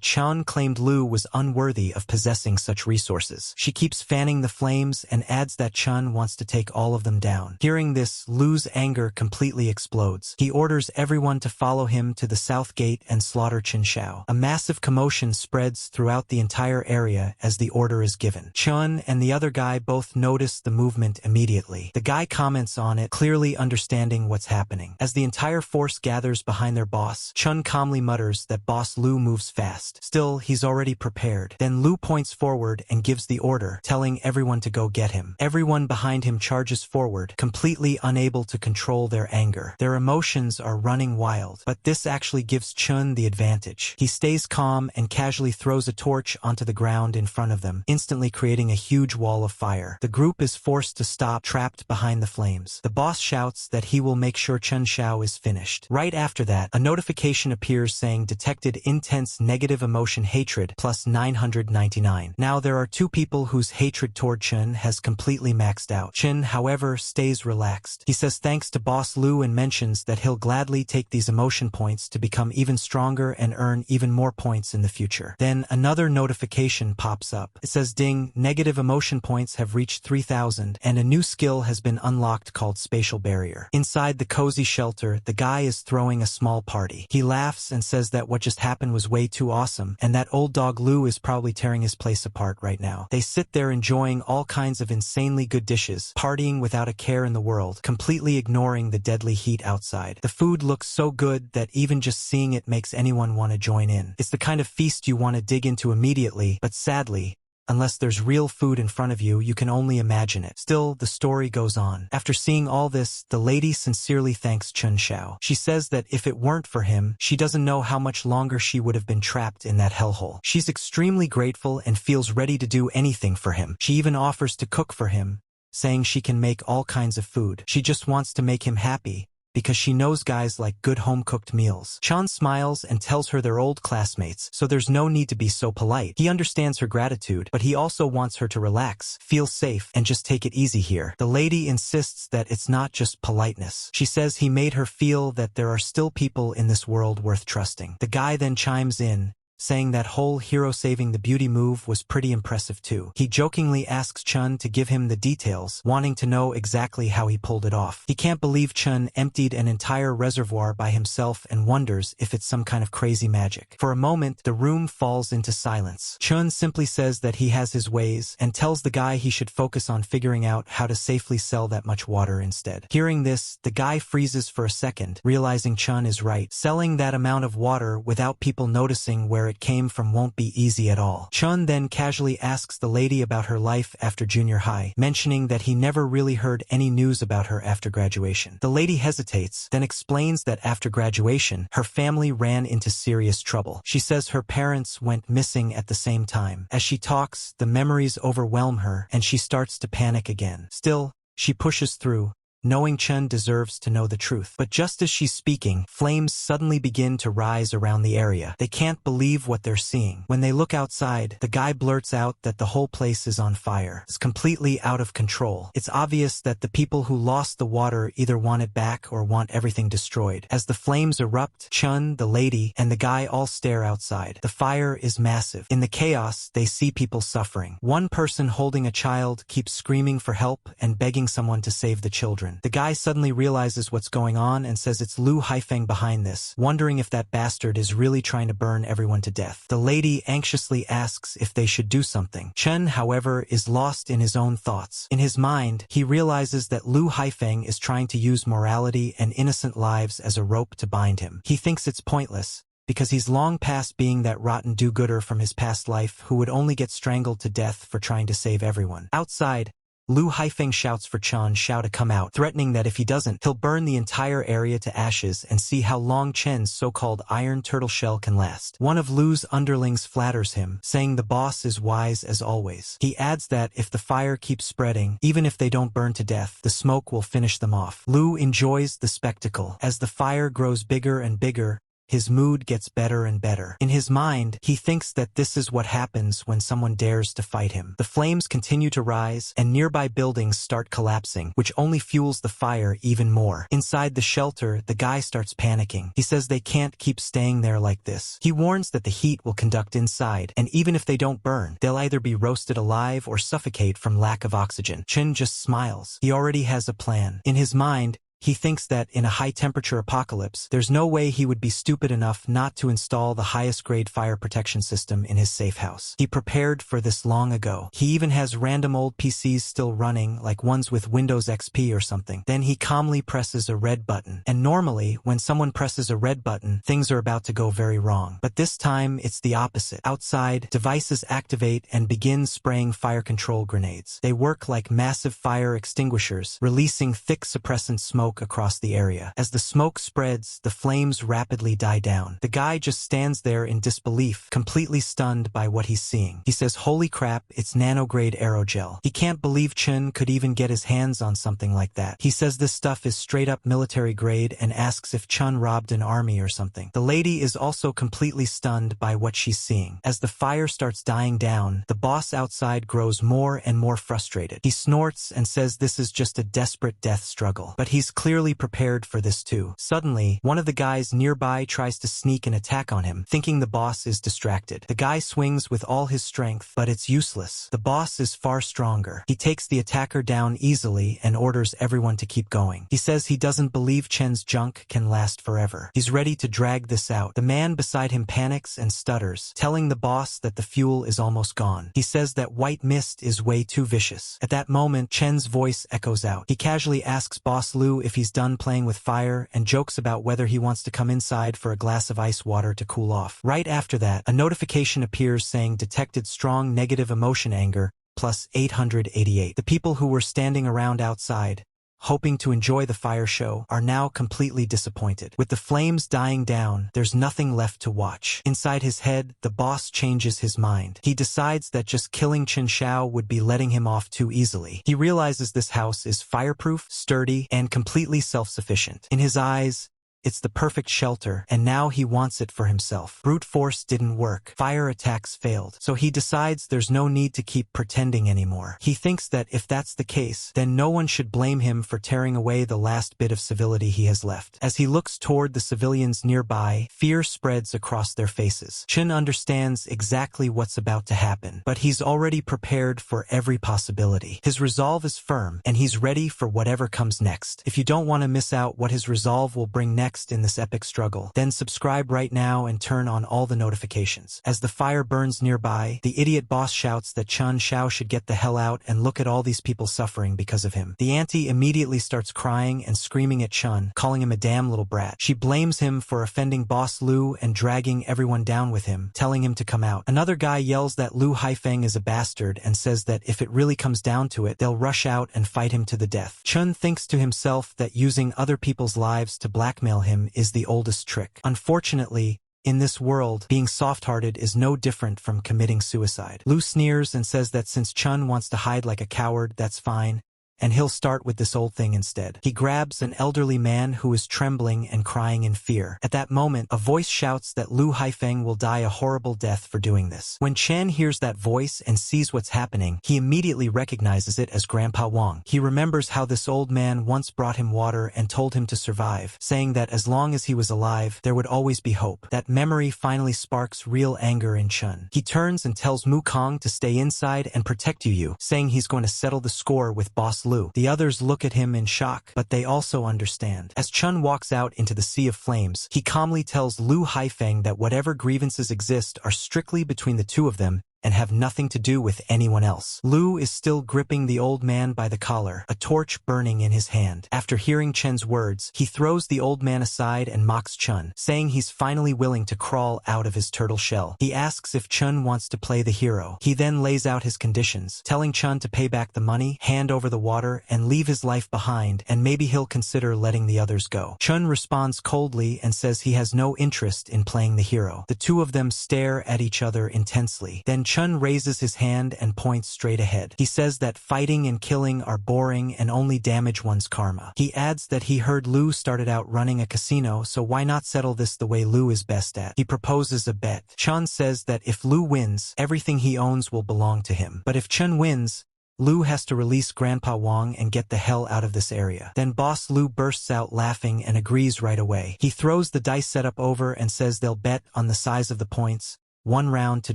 Chun claimed Lu was unworthy of possessing such resources. She keeps fanning the flames and adds that Chun wants to take all of them down. Hearing this, Lu's anger completely explodes. He orders everyone to follow him to the south gate and slaughter Chen Xiao. A massive commotion spreads throughout the entire area as the order is given. Chun and the other guy both notice the movement immediately. The guy comments on it, clearly understanding what's happening. As the entire force gathers behind their boss, Chun calmly mutters that Boss Lu moves fast. Still, he's already prepared. Then Lu points forward and gives the order, telling everyone to go get him. Everyone behind him charges forward, completely unable to control their anger. Their emotions are running wild, but this actually gives Chun the advantage. He stays calm and casually throws a torch onto the ground in front of them, instantly creating a huge wall of fire. The group is forced to stop, trapped behind the flames. The boss shouts that he will make sure Chun Xiao is finished. Right after that, a notification appears saying detected intense negative emotion hatred plus 999. Now there are two people whose hatred toward Chun has completely maxed out. Chun, however, stays relaxed. He says thanks to Boss Lu and mentions that he'll gladly take these emotion points to become even stronger and earn even more points in the future. Then another notification pops up. It says ding, negative emotion points have reached 3,000 and a new skill has been unlocked called spatial barrier. Inside the cozy shelter, the guy is throwing a small party. He laughs and says that what just happened was way too awesome and that old dog Lu is probably tearing his place apart right now. They sit there enjoying all kinds of insanely good dishes, partying without a care in the world, completely ignoring the deadly heat outside. The food looks so good that even just seeing it makes anyone want to join in. It's the kind of feast you want to dig into immediately, but sadly, unless there's real food in front of you, you can only imagine it. Still, the story goes on. After seeing all this, the lady sincerely thanks Chun Xiao. She says that if it weren't for him, she doesn't know how much longer she would have been trapped in that hellhole. She's extremely grateful and feels ready to do anything for him. She even offers to cook for him, saying she can make all kinds of food. She just wants to make him happy, because she knows guys like good home-cooked meals. Chan smiles and tells her they're old classmates, so there's no need to be so polite. He understands her gratitude, but he also wants her to relax, feel safe, and just take it easy here. The lady insists that it's not just politeness. She says he made her feel that there are still people in this world worth trusting. The guy then chimes in, saying that whole hero saving the beauty move was pretty impressive too. He jokingly asks Chun to give him the details, wanting to know exactly how he pulled it off. He can't believe Chun emptied an entire reservoir by himself and wonders if it's some kind of crazy magic. For a moment, the room falls into silence. Chun simply says that he has his ways and tells the guy he should focus on figuring out how to safely sell that much water instead. Hearing this, the guy freezes for a second, realizing Chun is right. Selling that amount of water without people noticing where it came from won't be easy at all. Chun then casually asks the lady about her life after junior high, mentioning that he never really heard any news about her after graduation. The lady hesitates, then explains that after graduation, her family ran into serious trouble. She says her parents went missing at the same time. As she talks, the memories overwhelm her, and she starts to panic again. Still, she pushes through, knowing Chun deserves to know the truth. But just as she's speaking, flames suddenly begin to rise around the area. They can't believe what they're seeing. When they look outside, the guy blurts out that the whole place is on fire. It's completely out of control. It's obvious that the people who lost the water either want it back or want everything destroyed. As the flames erupt, Chun, the lady, and the guy all stare outside. The fire is massive. In the chaos, they see people suffering. One person holding a child keeps screaming for help and begging someone to save the children. The guy suddenly realizes what's going on and says it's Lu Haifeng behind this, wondering if that bastard is really trying to burn everyone to death. The lady anxiously asks if they should do something. Chen, however, is lost in his own thoughts. In his mind, he realizes that Lu Haifeng is trying to use morality and innocent lives as a rope to bind him. He thinks it's pointless, because he's long past being that rotten do-gooder from his past life who would only get strangled to death for trying to save everyone. Outside, Lu Haifeng shouts for Chan Xiao to come out, threatening that if he doesn't, he'll burn the entire area to ashes and see how long Chen's so-called iron turtle shell can last. One of Lu's underlings flatters him, saying the boss is wise as always. He adds that if the fire keeps spreading, even if they don't burn to death, the smoke will finish them off. Lu enjoys the spectacle. As the fire grows bigger and bigger, his mood gets better and better. In his mind, he thinks that this is what happens when someone dares to fight him. The flames continue to rise, and nearby buildings start collapsing, which only fuels the fire even more. Inside the shelter, the guy starts panicking. He says they can't keep staying there like this. He warns that the heat will conduct inside, and even if they don't burn, they'll either be roasted alive or suffocate from lack of oxygen. Chin just smiles. He already has a plan. In his mind, he thinks that in a high-temperature apocalypse, there's no way he would be stupid enough not to install the highest-grade fire protection system in his safe house. He prepared for this long ago. He even has random old PCs still running, like ones with Windows XP or something. Then he calmly presses a red button. And normally, when someone presses a red button, things are about to go very wrong. But this time, it's the opposite. Outside, devices activate and begin spraying fire control grenades. They work like massive fire extinguishers, releasing thick suppressant smoke across the area. As the smoke spreads, the flames rapidly die down. The guy just stands there in disbelief, completely stunned by what he's seeing. He says, "Holy crap, it's nano-grade aerogel." He can't believe Chun could even get his hands on something like that. He says this stuff is straight-up military grade and asks if Chun robbed an army or something. The lady is also completely stunned by what she's seeing. As the fire starts dying down, the boss outside grows more and more frustrated. He snorts and says this is just a desperate death struggle. But he's clearly prepared for this too. Suddenly, one of the guys nearby tries to sneak an attack on him, thinking the boss is distracted. The guy swings with all his strength, but it's useless. The boss is far stronger. He takes the attacker down easily and orders everyone to keep going. He says he doesn't believe Chen's junk can last forever. He's ready to drag this out. The man beside him panics and stutters, telling the boss that the fuel is almost gone. He says that white mist is way too vicious. At that moment, Chen's voice echoes out. He casually asks Boss Lu if he's done playing with fire and jokes about whether he wants to come inside for a glass of ice water to cool off. Right after that, a notification appears saying detected strong negative emotion anger, plus 888. The people who were standing around outside, hoping to enjoy the fire show, are now completely disappointed. With the flames dying down, there's nothing left to watch. Inside his head, the boss changes his mind. He decides that just killing Chen Xiao would be letting him off too easily. He realizes this house is fireproof, sturdy, and completely self-sufficient. In his eyes, it's the perfect shelter, and now he wants it for himself. Brute force didn't work. Fire attacks failed. So he decides there's no need to keep pretending anymore. He thinks that if that's the case, then no one should blame him for tearing away the last bit of civility he has left. As he looks toward the civilians nearby, fear spreads across their faces. Chen understands exactly what's about to happen, but he's already prepared for every possibility. His resolve is firm, and he's ready for whatever comes next. If you don't want to miss out what his resolve will bring next in this epic struggle, then subscribe right now and turn on all the notifications. As the fire burns nearby, the idiot boss shouts that Chen Xiao should get the hell out and look at all these people suffering because of him. The auntie immediately starts crying and screaming at Chen, calling him a damn little brat. She blames him for offending Boss Lu and dragging everyone down with him, telling him to come out. Another guy yells that Lu Haifeng is a bastard and says that if it really comes down to it, they'll rush out and fight him to the death. Chen thinks to himself that using other people's lives to blackmail him is the oldest trick. Unfortunately, in this world, being soft-hearted is no different from committing suicide. Lu sneers and says that since Chen wants to hide like a coward, that's fine, and he'll start with this old thing instead. He grabs an elderly man who is trembling and crying in fear. At that moment, a voice shouts that Lu Haifeng will die a horrible death for doing this. When Chen hears that voice and sees what's happening, he immediately recognizes it as Grandpa Wang. He remembers how this old man once brought him water and told him to survive, saying that as long as he was alive, there would always be hope. That memory finally sparks real anger in Chen. He turns and tells Mu Kong to stay inside and protect Yu, saying he's going to settle the score with Boss Lu. The others look at him in shock, but they also understand. As Chen walks out into the sea of flames, he calmly tells Lu Haifeng that whatever grievances exist are strictly between the two of them and have nothing to do with anyone else. Lu is still gripping the old man by the collar, a torch burning in his hand. After hearing Chen's words, he throws the old man aside and mocks Chen, saying he's finally willing to crawl out of his turtle shell. He asks if Chen wants to play the hero. He then lays out his conditions, telling Chen to pay back the money, hand over the water, and leave his life behind, and maybe he'll consider letting the others go. Chen responds coldly and says he has no interest in playing the hero. The two of them stare at each other intensely. Then Chen raises his hand and points straight ahead. He says that fighting and killing are boring and only damage one's karma. He adds that he heard Lu started out running a casino, so why not settle this the way Lu is best at? He proposes a bet. Chen says that if Lu wins, everything he owns will belong to him. But if Chen wins, Lu has to release Grandpa Wang and get the hell out of this area. Then Boss Lu bursts out laughing and agrees right away. He throws the dice setup over and says they'll bet on the size of the points, one round to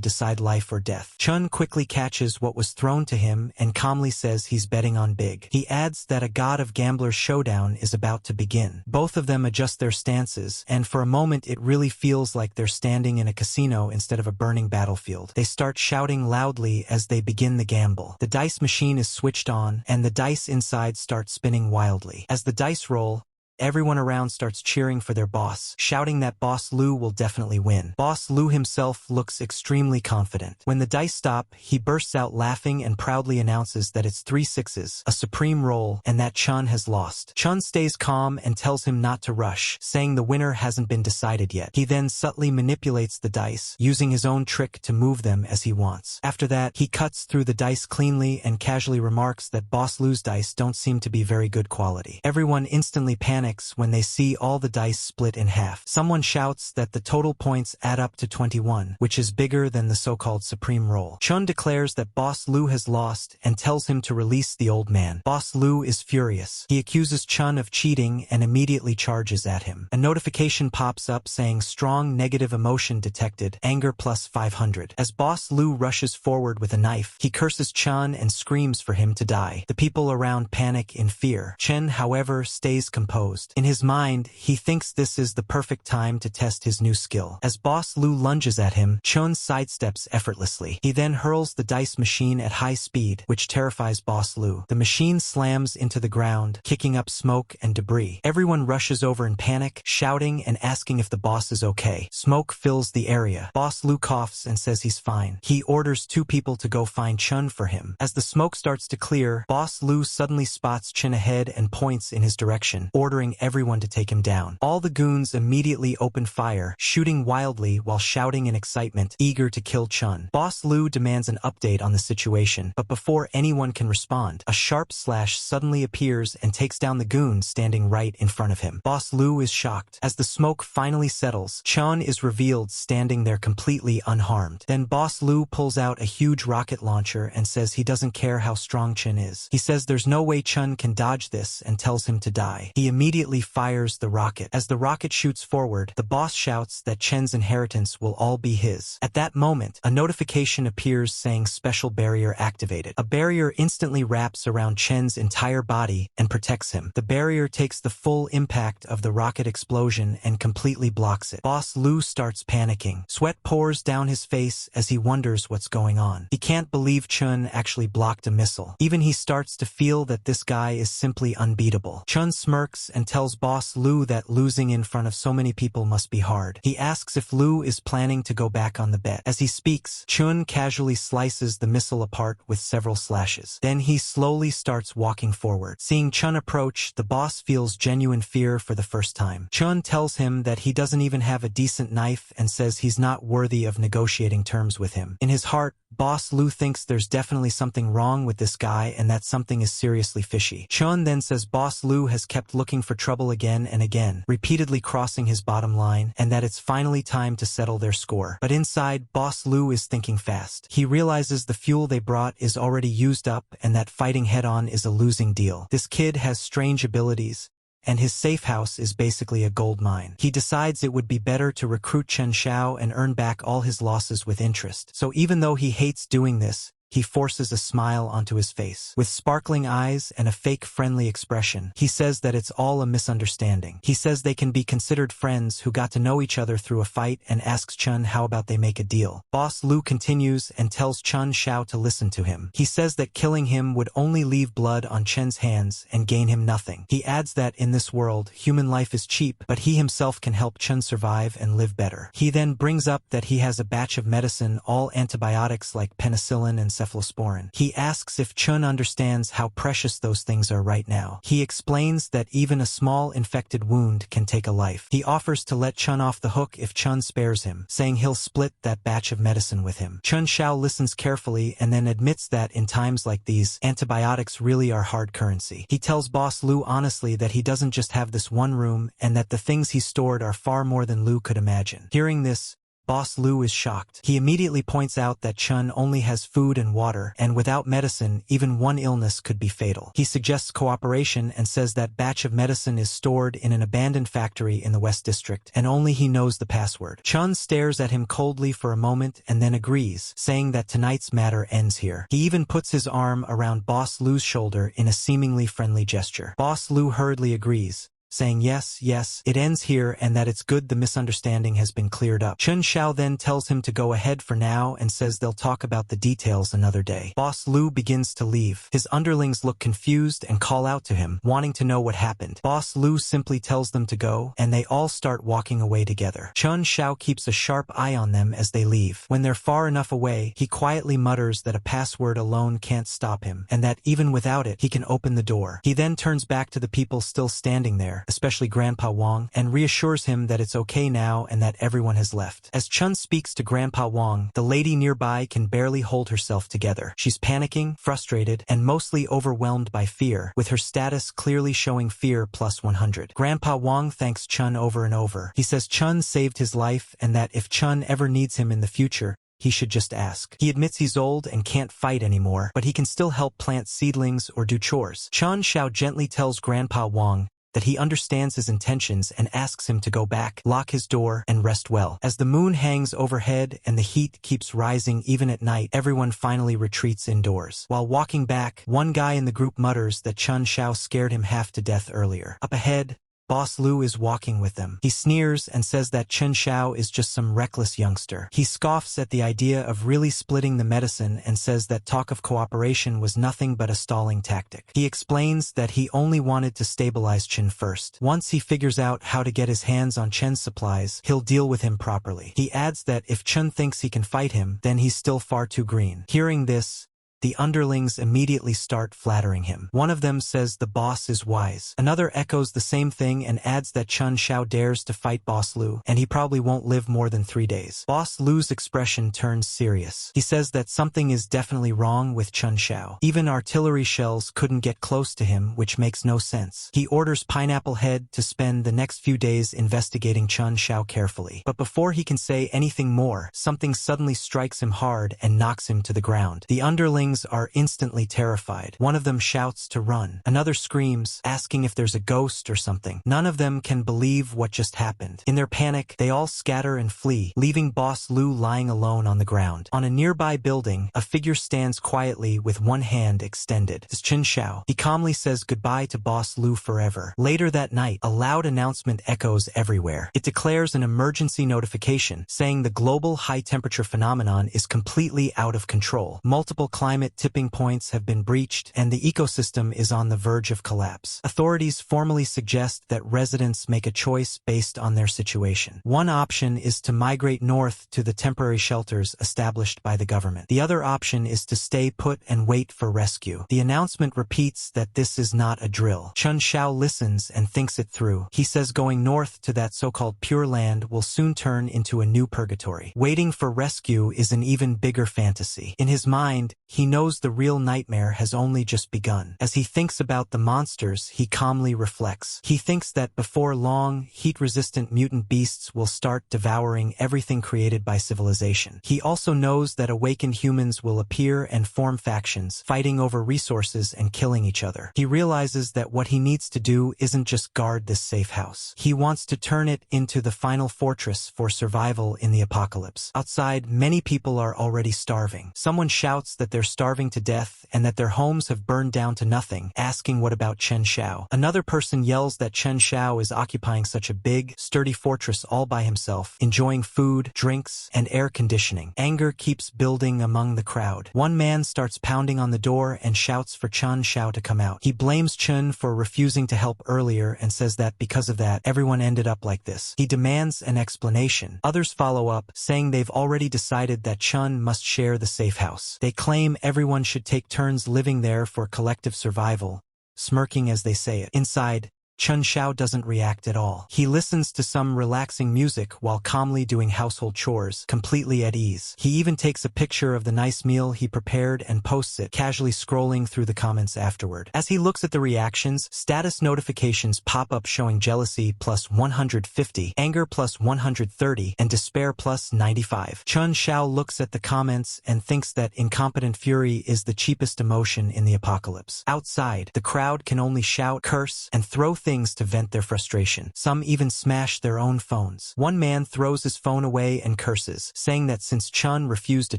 decide life or death. Chen quickly catches what was thrown to him and calmly says he's betting on big. He adds that a god of gamblers showdown is about to begin. Both of them adjust their stances, and for a moment it really feels like they're standing in a casino instead of a burning battlefield. They start shouting loudly as they begin the gamble. The dice machine is switched on, and the dice inside start spinning wildly. As the dice roll, everyone around starts cheering for their boss, shouting that Boss Lu will definitely win. Boss Lu himself looks extremely confident. When the dice stop, he bursts out laughing and proudly announces that it's 3 6s, a supreme roll, and that Chen has lost. Chen stays calm and tells him not to rush, saying the winner hasn't been decided yet. He then subtly manipulates the dice, using his own trick to move them as he wants. After that, he cuts through the dice cleanly and casually remarks that Boss Lu's dice don't seem to be very good quality. Everyone instantly panics when they see all the dice split in half. Someone shouts that the total points add up to 21, which is bigger than the so-called supreme roll. Chen declares that Boss Lu has lost and tells him to release the old man. Boss Lu is furious. He accuses Chen of cheating and immediately charges at him. A notification pops up saying strong negative emotion detected, anger plus 500. As Boss Lu rushes forward with a knife, he curses Chen and screams for him to die. The people around panic in fear. Chen, however, stays composed. closed. In his mind, he thinks this is the perfect time to test his new skill. As Boss Lu lunges at him, Chun sidesteps effortlessly. He then hurls the dice machine at high speed, which terrifies Boss Lu. The machine slams into the ground, kicking up smoke and debris. Everyone rushes over in panic, shouting and asking if the boss is okay. Smoke fills the area. Boss Lu coughs and says he's fine. He orders 2 people to go find Chun for him. As the smoke starts to clear, Boss Lu suddenly spots Chun ahead and points in his direction, ordering everyone to take him down. All the goons immediately open fire, shooting wildly while shouting in excitement, eager to kill Chun. Boss Lu demands an update on the situation, but before anyone can respond, a sharp slash suddenly appears and takes down the goon standing right in front of him. Boss Lu is shocked. As the smoke finally settles, Chun is revealed standing there completely unharmed. Then Boss Lu pulls out a huge rocket launcher and says he doesn't care how strong Chun is. He says there's no way Chun can dodge this and tells him to die. He immediately fires the rocket. As the rocket shoots forward, the boss shouts that Chen's inheritance will all be his. At that moment, a notification appears saying special barrier activated. A barrier instantly wraps around Chen's entire body and protects him. The barrier takes the full impact of the rocket explosion and completely blocks it. Boss Lu starts panicking. Sweat pours down his face as he wonders what's going on. He can't believe Chun actually blocked a missile. Even he starts to feel that this guy is simply unbeatable. Chun smirks and tells Boss Lu that losing in front of so many people must be hard. He asks if Lu is planning to go back on the bet. As he speaks, Chun casually slices the missile apart with several slashes. Then he slowly starts walking forward. Seeing Chun approach, the boss feels genuine fear for the first time. Chun tells him that he doesn't even have a decent knife and says he's not worthy of negotiating terms with him. In his heart, Boss Lu thinks there's definitely something wrong with this guy and that something is seriously fishy. Chun then says Boss Lu has kept looking for trouble again and again, repeatedly crossing his bottom line, and that it's finally time to settle their score. But inside, Boss Lu is thinking fast. He realizes the fuel they brought is already used up and that fighting head-on is a losing deal. This kid has strange abilities, and his safe house is basically a gold mine. He decides it would be better to recruit Chen Xiao and earn back all his losses with interest. So even though he hates doing this, he forces a smile onto his face. With sparkling eyes and a fake friendly expression, he says that it's all a misunderstanding. He says they can be considered friends who got to know each other through a fight and asks Chun how about they make a deal. Boss Lu continues and tells Chun Xiao to listen to him. He says that killing him would only leave blood on Chen's hands and gain him nothing. He adds that in this world, human life is cheap, but he himself can help Chun survive and live better. He then brings up that he has a batch of medicine, all antibiotics like penicillin and cephalosporin. He asks if Chun understands how precious those things are right now. He explains that even a small infected wound can take a life. He offers to let Chun off the hook if Chun spares him, saying he'll split that batch of medicine with him. Chun Xiao listens carefully and then admits that in times like these, antibiotics really are hard currency. He tells Boss Lu honestly that he doesn't just have this one room and that the things he stored are far more than Lu could imagine. Hearing this, Boss Lu is shocked. He immediately points out that Chun only has food and water, and without medicine, even one illness could be fatal. He suggests cooperation and says that batch of medicine is stored in an abandoned factory in the West District, and only he knows the password. Chun stares at him coldly for a moment and then agrees, saying that tonight's matter ends here. He even puts his arm around Boss Lu's shoulder in a seemingly friendly gesture. Boss Lu hurriedly agrees, saying yes, it ends here and that it's good the misunderstanding has been cleared up. Chun Xiao then tells him to go ahead for now and says they'll talk about the details another day. Boss Lu begins to leave. His underlings look confused and call out to him, wanting to know what happened. Boss Lu simply tells them to go, and they all start walking away together. Chun Xiao keeps a sharp eye on them as they leave. When they're far enough away, he quietly mutters that a password alone can't stop him, and that even without it, he can open the door. He then turns back to the people still standing there, especially Grandpa Wang, and reassures him that it's okay now and that everyone has left. As Chun speaks to Grandpa Wang, the lady nearby can barely hold herself together. She's panicking, frustrated, and mostly overwhelmed by fear, with her status clearly showing fear plus 100. Grandpa Wang thanks Chun over and over. He says Chun saved his life and that if Chun ever needs him in the future, he should just ask. He admits he's old and can't fight anymore, but he can still help plant seedlings or do chores. Chun Xiao gently tells Grandpa Wang that he understands his intentions and asks him to go back, lock his door, and rest well. As the moon hangs overhead and the heat keeps rising even at night, everyone finally retreats indoors. While walking back, one guy in the group mutters that Chun Xiao scared him half to death earlier. Up ahead, Boss Lu is walking with them. He sneers and says that Chen Xiao is just some reckless youngster. He scoffs at the idea of really splitting the medicine and says that talk of cooperation was nothing but a stalling tactic. He explains that he only wanted to stabilize Chen first. Once he figures out how to get his hands on Chen's supplies, he'll deal with him properly. He adds that if Chen thinks he can fight him, then he's still far too green. Hearing this, the underlings immediately start flattering him. One of them says the boss is wise. Another echoes the same thing and adds that Chen Xiao dares to fight Boss Lu, and he probably won't live more than 3 days. Boss Lu's expression turns serious. He says that something is definitely wrong with Chen Xiao. Even artillery shells couldn't get close to him, which makes no sense. He orders Pineapple Head to spend the next few days investigating Chen Xiao carefully. But before he can say anything more, something suddenly strikes him hard and knocks him to the ground. The underlings are instantly terrified. One of them shouts to run. Another screams, asking if there's a ghost or something. None of them can believe what just happened. In their panic, they all scatter and flee, leaving Boss Lu lying alone on the ground. On a nearby building, a figure stands quietly with one hand extended. It's Chen Xiao. He calmly says goodbye to Boss Lu forever. Later that night, a loud announcement echoes everywhere. It declares an emergency notification, saying the global high-temperature phenomenon is completely out of control. Multiple climate tipping points have been breached, and the ecosystem is on the verge of collapse. Authorities formally suggest that residents make a choice based on their situation. One option is to migrate north to the temporary shelters established by the government. The other option is to stay put and wait for rescue. The announcement repeats that this is not a drill. Chen Xiao listens and thinks it through. He says going north to that so-called Pure Land will soon turn into a new purgatory. Waiting for rescue is an even bigger fantasy. In his mind, he knows the real nightmare has only just begun. As he thinks about the monsters, he calmly reflects. He thinks that before long, heat-resistant mutant beasts will start devouring everything created by civilization. He also knows that awakened humans will appear and form factions, fighting over resources and killing each other. He realizes that what he needs to do isn't just guard this safe house. He wants to turn it into the final fortress for survival in the apocalypse. Outside, many people are already starving. Someone shouts that they're starving to death and that their homes have burned down to nothing, asking what about Chen Xiao. Another person yells that Chen Xiao is occupying such a big, sturdy fortress all by himself, enjoying food, drinks, and air conditioning. Anger keeps building among the crowd. One man starts pounding on the door and shouts for Chen Xiao to come out. He blames Chen for refusing to help earlier and says that because of that, everyone ended up like this. He demands an explanation. Others follow up, saying they've already decided that Chen must share the safe house. They claim everyone should take turns living there for collective survival, smirking as they say it. Inside, Chen Xiao doesn't react at all. He listens to some relaxing music while calmly doing household chores, completely at ease. He even takes a picture of the nice meal he prepared and posts it, casually scrolling through the comments afterward. As he looks at the reactions, status notifications pop up showing jealousy plus 150, anger plus 130, and despair plus 95. Chen Xiao looks at the comments and thinks that incompetent fury is the cheapest emotion in the apocalypse. Outside, the crowd can only shout, curse, and throw things to vent their frustration. Some even smash their own phones. One man throws his phone away and curses, saying that since Chen refused a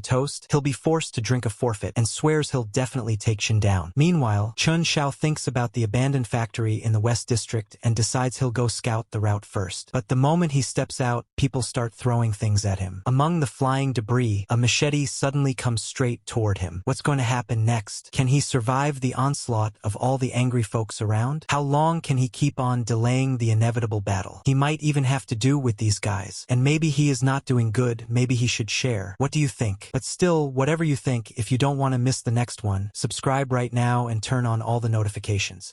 toast, he'll be forced to drink a forfeit, and swears he'll definitely take Chen down. Meanwhile, Chen Xiao thinks about the abandoned factory in the West District and decides he'll go scout the route first. But the moment he steps out, people start throwing things at him. Among the flying debris, a machete suddenly comes straight toward him. What's going to happen next? Can he survive the onslaught of all the angry folks around? How long can he keep on delaying the inevitable battle? He might even have to do with these guys. And maybe he is not doing good, maybe he should share. What do you think? But still, whatever you think, if you don't want to miss the next one, subscribe right now and turn on all the notifications.